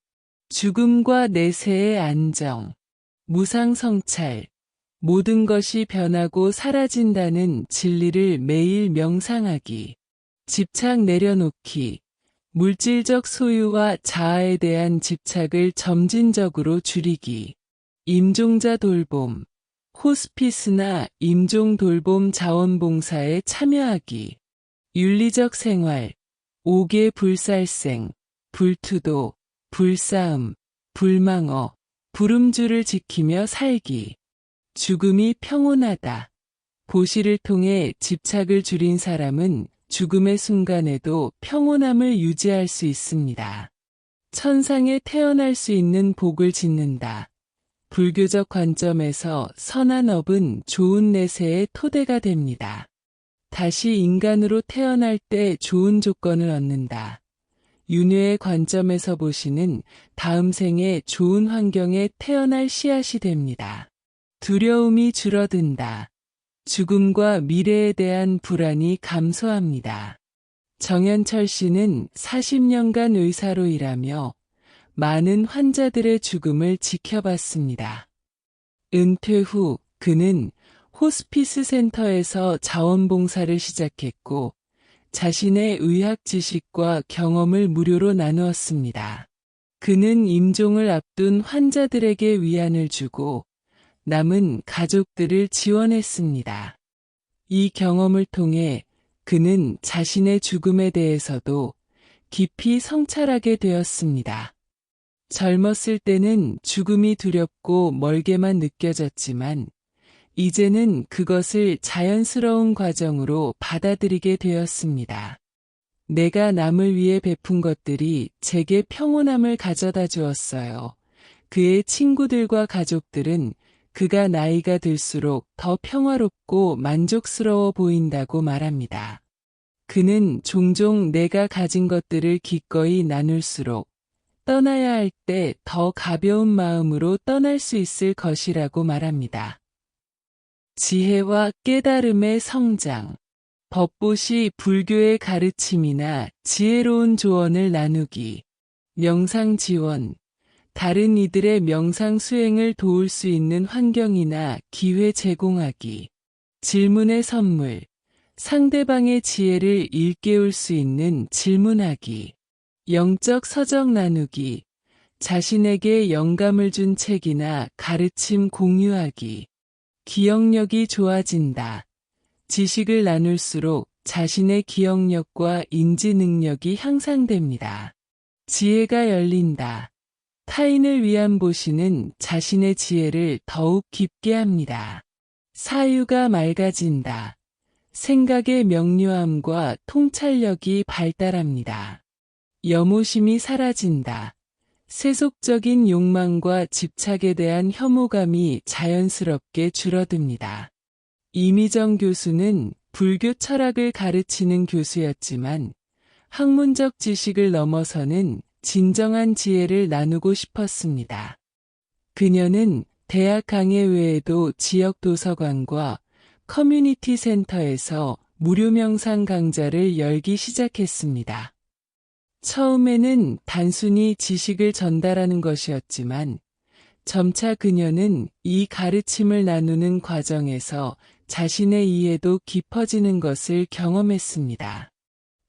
A: 죽음과 내세의 안정, 무상성찰, 모든 것이 변하고 사라진다는 진리를 매일 명상하기, 집착 내려놓기, 물질적 소유와 자아에 대한 집착을 점진적으로 줄이기, 임종자 돌봄, 호스피스나 임종 돌봄 자원봉사에 참여하기, 윤리적 생활, 옥외 불살생, 불투도, 불싸움, 불망어, 불음주를 지키며 살기. 죽음이 평온하다. 보시를 통해 집착을 줄인 사람은 죽음의 순간에도 평온함을 유지할 수 있습니다. 천상에 태어날 수 있는 복을 짓는다. 불교적 관점에서 선한 업은 좋은 내세의 토대가 됩니다. 다시 인간으로 태어날 때 좋은 조건을 얻는다. 윤회의 관점에서 보시는 다음 생에 좋은 환경에 태어날 씨앗이 됩니다. 두려움이 줄어든다. 죽음과 미래에 대한 불안이 감소합니다. 정현철 씨는 40년간 의사로 일하며 많은 환자들의 죽음을 지켜봤습니다. 은퇴 후 그는 호스피스 센터에서 자원봉사를 시작했고 자신의 의학 지식과 경험을 무료로 나누었습니다. 그는 임종을 앞둔 환자들에게 위안을 주고 남은 가족들을 지원했습니다. 이 경험을 통해 그는 자신의 죽음에 대해서도 깊이 성찰하게 되었습니다. 젊었을 때는 죽음이 두렵고 멀게만 느껴졌지만 이제는 그것을 자연스러운 과정으로 받아들이게 되었습니다. 내가 남을 위해 베푼 것들이 제게 평온함을 가져다 주었어요. 그의 친구들과 가족들은 그가 나이가 들수록 더 평화롭고 만족스러워 보인다고 말합니다. 그는 종종 내가 가진 것들을 기꺼이 나눌수록 떠나야 할 때 더 가벼운 마음으로 떠날 수 있을 것이라고 말합니다. 지혜와 깨달음의 성장. 법보시 불교의 가르침이나 지혜로운 조언을 나누기. 명상 지원. 다른 이들의 명상 수행을 도울 수 있는 환경이나 기회 제공하기. 질문의 선물. 상대방의 지혜를 일깨울 수 있는 질문하기. 영적 서적 나누기. 자신에게 영감을 준 책이나 가르침 공유하기. 기억력이 좋아진다. 지식을 나눌수록 자신의 기억력과 인지 능력이 향상됩니다. 지혜가 열린다. 타인을 위한 보시는 자신의 지혜를 더욱 깊게 합니다. 사유가 맑아진다. 생각의 명료함과 통찰력이 발달합니다. 염오심이 사라진다. 세속적인 욕망과 집착에 대한 혐오감이 자연스럽게 줄어듭니다. 이미정 교수는 불교 철학을 가르치는 교수였지만 학문적 지식을 넘어서는 진정한 지혜를 나누고 싶었습니다. 그녀는 대학 강의 외에도 지역 도서관과 커뮤니티 센터에서 무료 명상 강좌를 열기 시작했습니다. 처음에는 단순히 지식을 전달하는 것이었지만 점차 그녀는 이 가르침을 나누는 과정에서 자신의 이해도 깊어지는 것을 경험했습니다.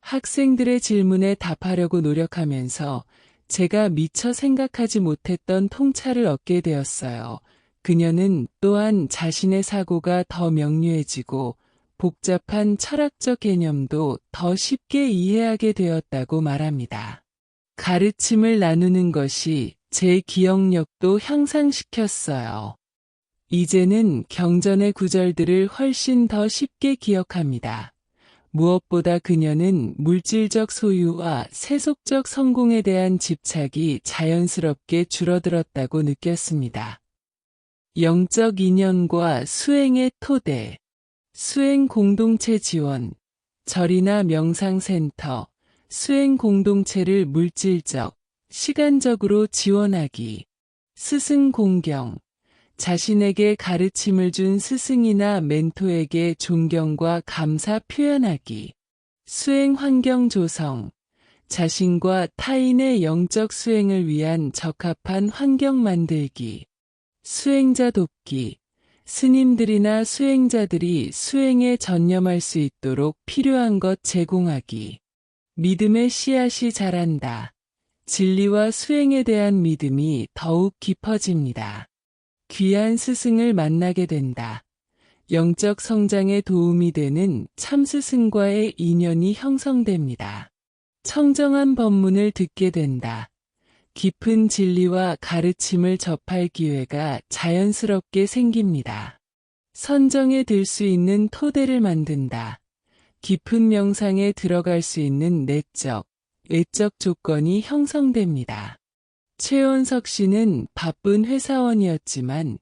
A: 학생들의 질문에 답하려고 노력하면서 제가 미처 생각하지 못했던 통찰을 얻게 되었어요. 그녀는 또한 자신의 사고가 더 명료해지고 복잡한 철학적 개념도 더 쉽게 이해하게 되었다고 말합니다. 가르침을 나누는 것이 제 기억력도 향상시켰어요. 이제는 경전의 구절들을 훨씬 더 쉽게 기억합니다. 무엇보다 그녀는 물질적 소유와 세속적 성공에 대한 집착이 자연스럽게 줄어들었다고 느꼈습니다. 영적 인연과 수행의 토대. 수행 공동체 지원, 절이나 명상센터, 수행 공동체를 물질적, 시간적으로 지원하기. 스승 공경, 자신에게 가르침을 준 스승이나 멘토에게 존경과 감사 표현하기. 수행 환경 조성, 자신과 타인의 영적 수행을 위한 적합한 환경 만들기. 수행자 돕기, 스님들이나 수행자들이 수행에 전념할 수 있도록 필요한 것 제공하기. 믿음의 씨앗이 자란다. 진리와 수행에 대한 믿음이 더욱 깊어집니다. 귀한 스승을 만나게 된다. 영적 성장에 도움이 되는 참스승과의 인연이 형성됩니다. 청정한 법문을 듣게 된다. 깊은 진리와 가르침을 접할 기회가 자연스럽게 생깁니다. 선정에 들 수 있는 토대를 만든다. 깊은 명상에 들어갈 수 있는 내적, 외적 조건이 형성됩니다. 최원석 씨는 바쁜 회사원이었지만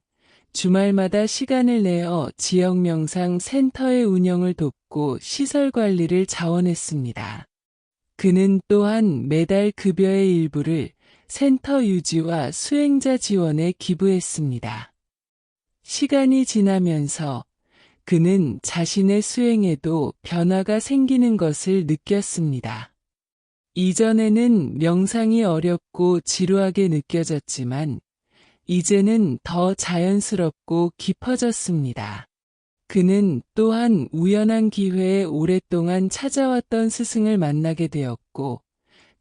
A: 주말마다 시간을 내어 지역 명상 센터의 운영을 돕고 시설 관리를 자원했습니다. 그는 또한 매달 급여의 일부를 센터 유지와 수행자 지원에 기부했습니다. 시간이 지나면서 그는 자신의 수행에도 변화가 생기는 것을 느꼈습니다. 이전에는 명상이 어렵고 지루하게 느껴졌지만 이제는 더 자연스럽고 깊어졌습니다. 그는 또한 우연한 기회에 오랫동안 찾아왔던 스승을 만나게 되었고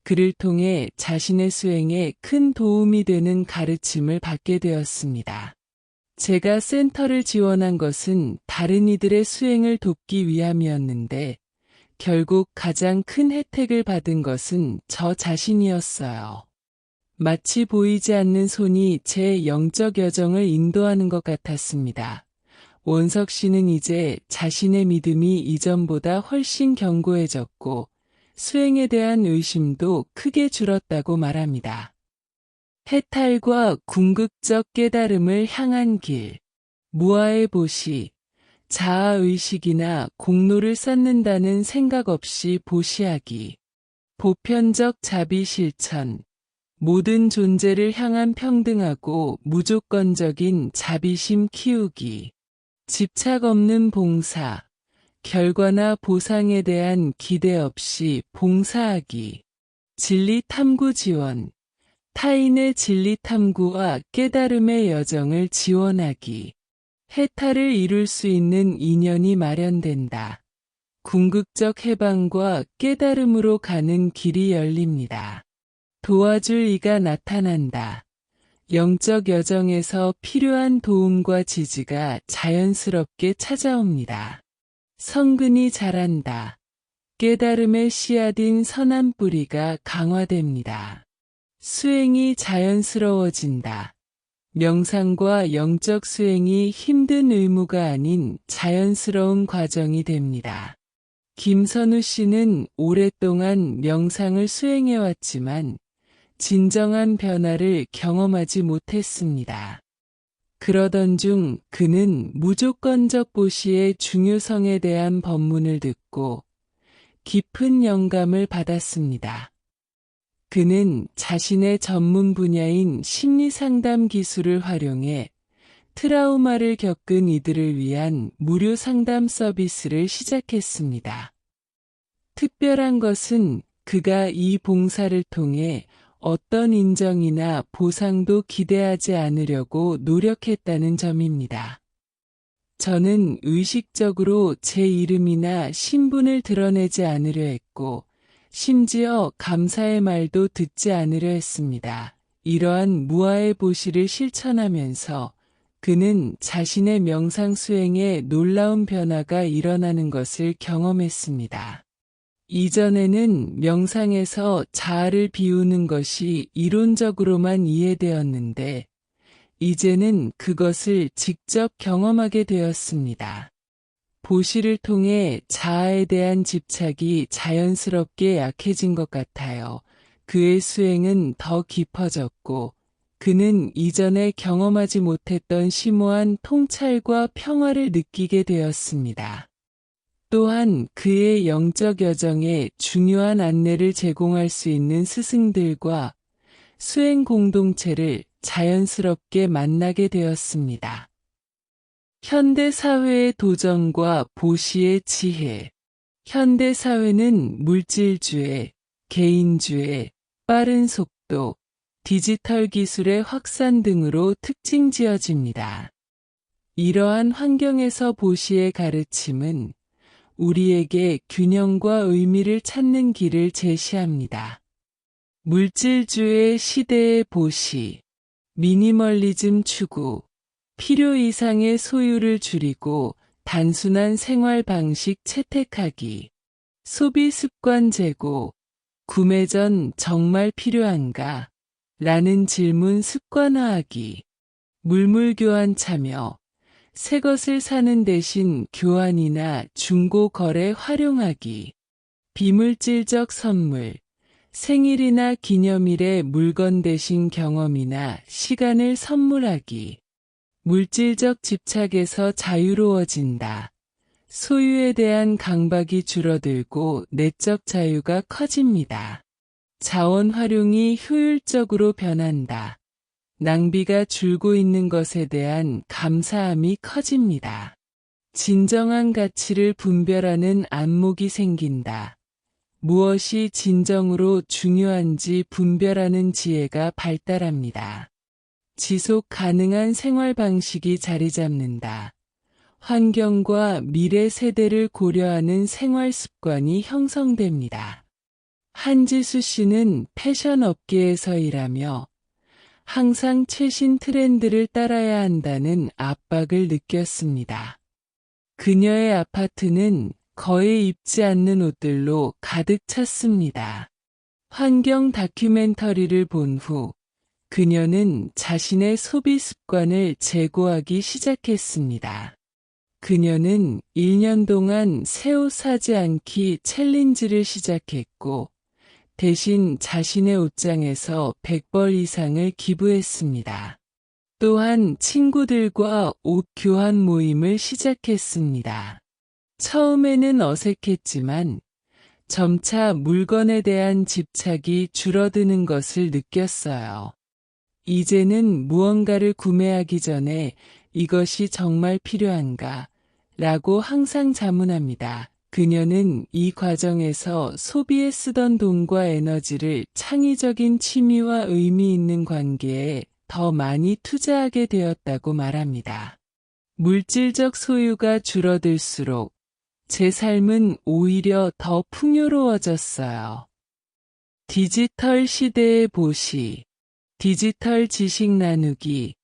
A: 그를 통해 자신의 수행에 큰 도움이 되는 가르침을 받게 되었습니다. 제가 센터를 지원한 것은 다른 이들의 수행을 돕기 위함이었는데 결국 가장 큰 혜택을 받은 것은 저 자신이었어요. 마치 보이지 않는 손이 제 영적 여정을 인도하는 것 같았습니다. 원석 씨는 이제 자신의 믿음이 이전보다 훨씬 견고해졌고 수행에 대한 의심도 크게 줄었다고 말합니다. 해탈과 궁극적 깨달음을 향한 길. 무아의 보시. 자아의식이나 공로를 쌓는다는 생각 없이 보시하기. 보편적 자비 실천. 모든 존재를 향한 평등하고 무조건적인 자비심 키우기. 집착 없는 봉사. 결과나 보상에 대한 기대 없이 봉사하기. 진리 탐구 지원. 타인의 진리 탐구와 깨달음의 여정을 지원하기. 해탈을 이룰 수 있는 인연이 마련된다. 궁극적 해방과 깨달음으로 가는 길이 열립니다. 도와줄 이가 나타난다. 영적 여정에서 필요한 도움과 지지가 자연스럽게 찾아옵니다. 성근이 자란다. 깨달음의 씨앗인 선한 뿌리가 강화됩니다. 수행이 자연스러워진다. 명상과 영적 수행이 힘든 의무가 아닌 자연스러운 과정이 됩니다. 김선우 씨는 오랫동안 명상을 수행해왔지만 진정한 변화를 경험하지 못했습니다. 그러던 중 그는 무조건적 보시의 중요성에 대한 법문을 듣고 깊은 영감을 받았습니다. 그는 자신의 전문 분야인 심리상담 기술을 활용해 트라우마를 겪은 이들을 위한 무료 상담 서비스를 시작했습니다. 특별한 것은 그가 이 봉사를 통해 어떤 인정이나 보상도 기대하지 않으려고 노력했다는 점입니다. 저는 의식적으로 제 이름이나 신분을 드러내지 않으려 했고, 심지어 감사의 말도 듣지 않으려 했습니다. 이러한 무아의 보시를 실천하면서 그는 자신의 명상 수행에 놀라운 변화가 일어나는 것을 경험했습니다. 이전에는 명상에서 자아를 비우는 것이 이론적으로만 이해되었는데, 이제는 그것을 직접 경험하게 되었습니다. 보시를 통해 자아에 대한 집착이 자연스럽게 약해진 것 같아요. 그의 수행은 더 깊어졌고, 그는 이전에 경험하지 못했던 심오한 통찰과 평화를 느끼게 되었습니다. 또한 그의 영적 여정에 중요한 안내를 제공할 수 있는 스승들과 수행 공동체를 자연스럽게 만나게 되었습니다. 현대 사회의 도전과 보시의 지혜. 현대 사회는 물질주의, 개인주의, 빠른 속도, 디지털 기술의 확산 등으로 특징 지어집니다. 이러한 환경에서 보시의 가르침은 우리에게 균형과 의미를 찾는 길을 제시합니다. 물질주의 시대의 보시, 미니멀리즘 추구, 필요 이상의 소유를 줄이고 단순한 생활 방식 채택하기, 소비 습관 제고, 구매 전 정말 필요한가? 라는 질문 습관화하기, 물물교환 참여, 새 것을 사는 대신 교환이나 중고 거래 활용하기, 비물질적 선물, 생일이나 기념일에 물건 대신 경험이나 시간을 선물하기, 물질적 집착에서 자유로워진다. 소유에 대한 강박이 줄어들고 내적 자유가 커집니다. 자원 활용이 효율적으로 변한다. 낭비가 줄고 있는 것에 대한 감사함이 커집니다. 진정한 가치를 분별하는 안목이 생긴다. 무엇이 진정으로 중요한지 분별하는 지혜가 발달합니다. 지속 가능한 생활 방식이 자리 잡는다. 환경과 미래 세대를 고려하는 생활 습관이 형성됩니다. 한지수 씨는 패션 업계에서 일하며 항상 최신 트렌드를 따라야 한다는 압박을 느꼈습니다. 그녀의 아파트는 거의 입지 않는 옷들로 가득 찼습니다. 환경 다큐멘터리를 본 후 그녀는 자신의 소비 습관을 재고하기 시작했습니다. 그녀는 1년 동안 새 옷 사지 않기 챌린지를 시작했고, 대신 자신의 옷장에서 100벌 이상을 기부했습니다. 또한 친구들과 옷 교환 모임을 시작했습니다. 처음에는 어색했지만 점차 물건에 대한 집착이 줄어드는 것을 느꼈어요. 이제는 무언가를 구매하기 전에 이것이 정말 필요한가? 라고 항상 자문합니다. 그녀는 이 과정에서 소비에 쓰던 돈과 에너지를 창의적인 취미와 의미 있는 관계에 더 많이 투자하게 되었다고 말합니다. 물질적 소유가 줄어들수록 제 삶은 오히려 더 풍요로워졌어요. 디지털 시대의 보시, 디지털 지식 나누기,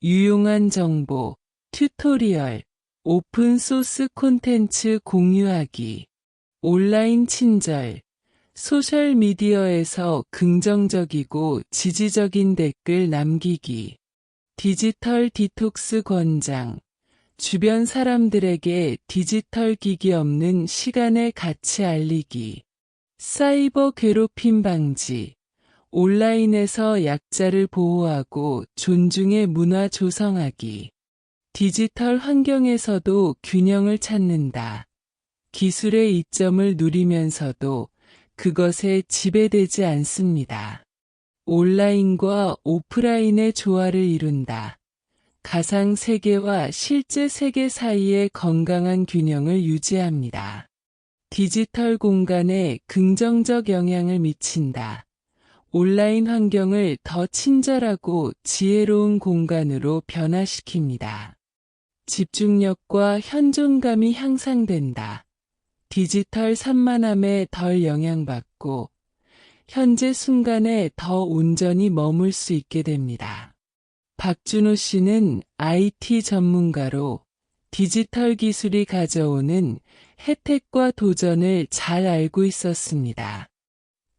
A: 유용한 정보, 튜토리얼, 오픈소스 콘텐츠 공유하기, 온라인 친절, 소셜미디어에서 긍정적이고 지지적인 댓글 남기기, 디지털 디톡스 권장, 주변 사람들에게 디지털 기기 없는 시간의 가치 알리기, 사이버 괴롭힘 방지, 온라인에서 약자를 보호하고 존중의 문화 조성하기, 디지털 환경에서도 균형을 찾는다. 기술의 이점을 누리면서도 그것에 지배되지 않습니다. 온라인과 오프라인의 조화를 이룬다. 가상 세계와 실제 세계 사이의 건강한 균형을 유지합니다. 디지털 공간에 긍정적 영향을 미친다. 온라인 환경을 더 친절하고 지혜로운 공간으로 변화시킵니다. 집중력과 현존감이 향상된다. 디지털 산만함에 덜 영향받고 현재 순간에 더 온전히 머물 수 있게 됩니다. 박준호 씨는 IT 전문가로 디지털 기술이 가져오는 혜택과 도전을 잘 알고 있었습니다.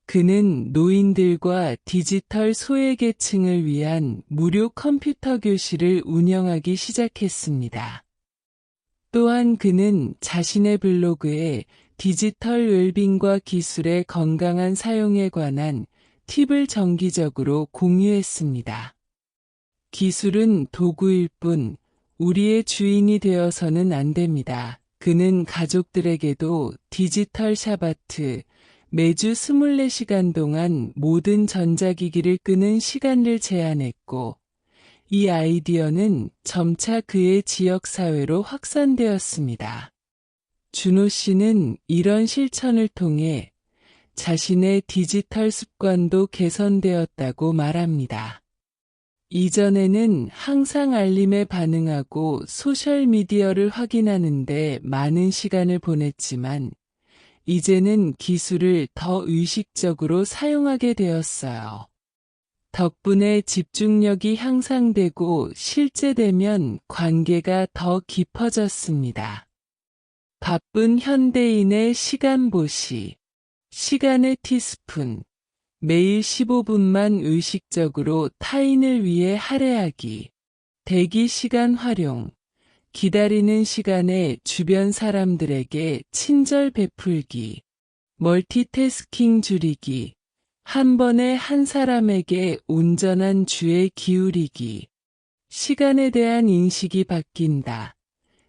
A: 그는 노인들과 디지털 소외계층을 위한 무료 컴퓨터 교실을 운영하기 시작했습니다. 또한 그는 자신의 블로그에 디지털 웰빙과 기술의 건강한 사용에 관한 팁을 정기적으로 공유했습니다. 기술은 도구일 뿐 우리의 주인이 되어서는 안 됩니다. 그는 가족들에게도 디지털 샤바트, 매주 24시간 동안 모든 전자기기를 끄는 시간을 제안했고, 이 아이디어는 점차 그의 지역사회로 확산되었습니다. 준호 씨는 이런 실천을 통해 자신의 디지털 습관도 개선되었다고 말합니다. 이전에는 항상 알림에 반응하고 소셜미디어를 확인하는데 많은 시간을 보냈지만, 이제는 기술을 더 의식적으로 사용하게 되었어요. 덕분에 집중력이 향상되고 실제되면 관계가 더 깊어졌습니다. 바쁜 현대인의 시간 보시, 시간의 티스푼, 매일 15분만 의식적으로 타인을 위해 할애하기, 대기 시간 활용, 기다리는 시간에 주변 사람들에게 친절 베풀기, 멀티태스킹 줄이기, 한 번에 한 사람에게 온전한 주의 기울이기, 시간에 대한 인식이 바뀐다.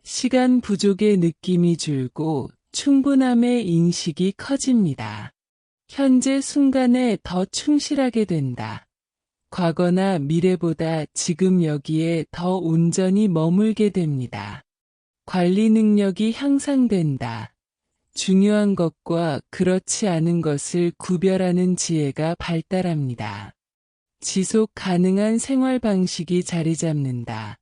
A: 시간 부족의 느낌이 줄고 충분함의 인식이 커집니다. 현재 순간에 더 충실하게 된다. 과거나 미래보다 지금 여기에 더 온전히 머물게 됩니다. 관리 능력이 향상된다. 중요한 것과 그렇지 않은 것을 구별하는 지혜가 발달합니다. 지속 가능한 생활 방식이 자리 잡는다.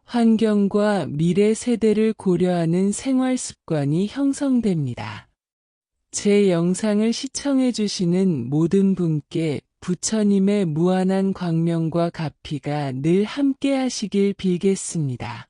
A: 환경과 미래 세대를 고려하는 생활 습관이 형성됩니다. 제 영상을 시청해 주시는 모든 분께 부처님의 무한한 광명과 가피가 늘 함께 하시길 빌겠습니다.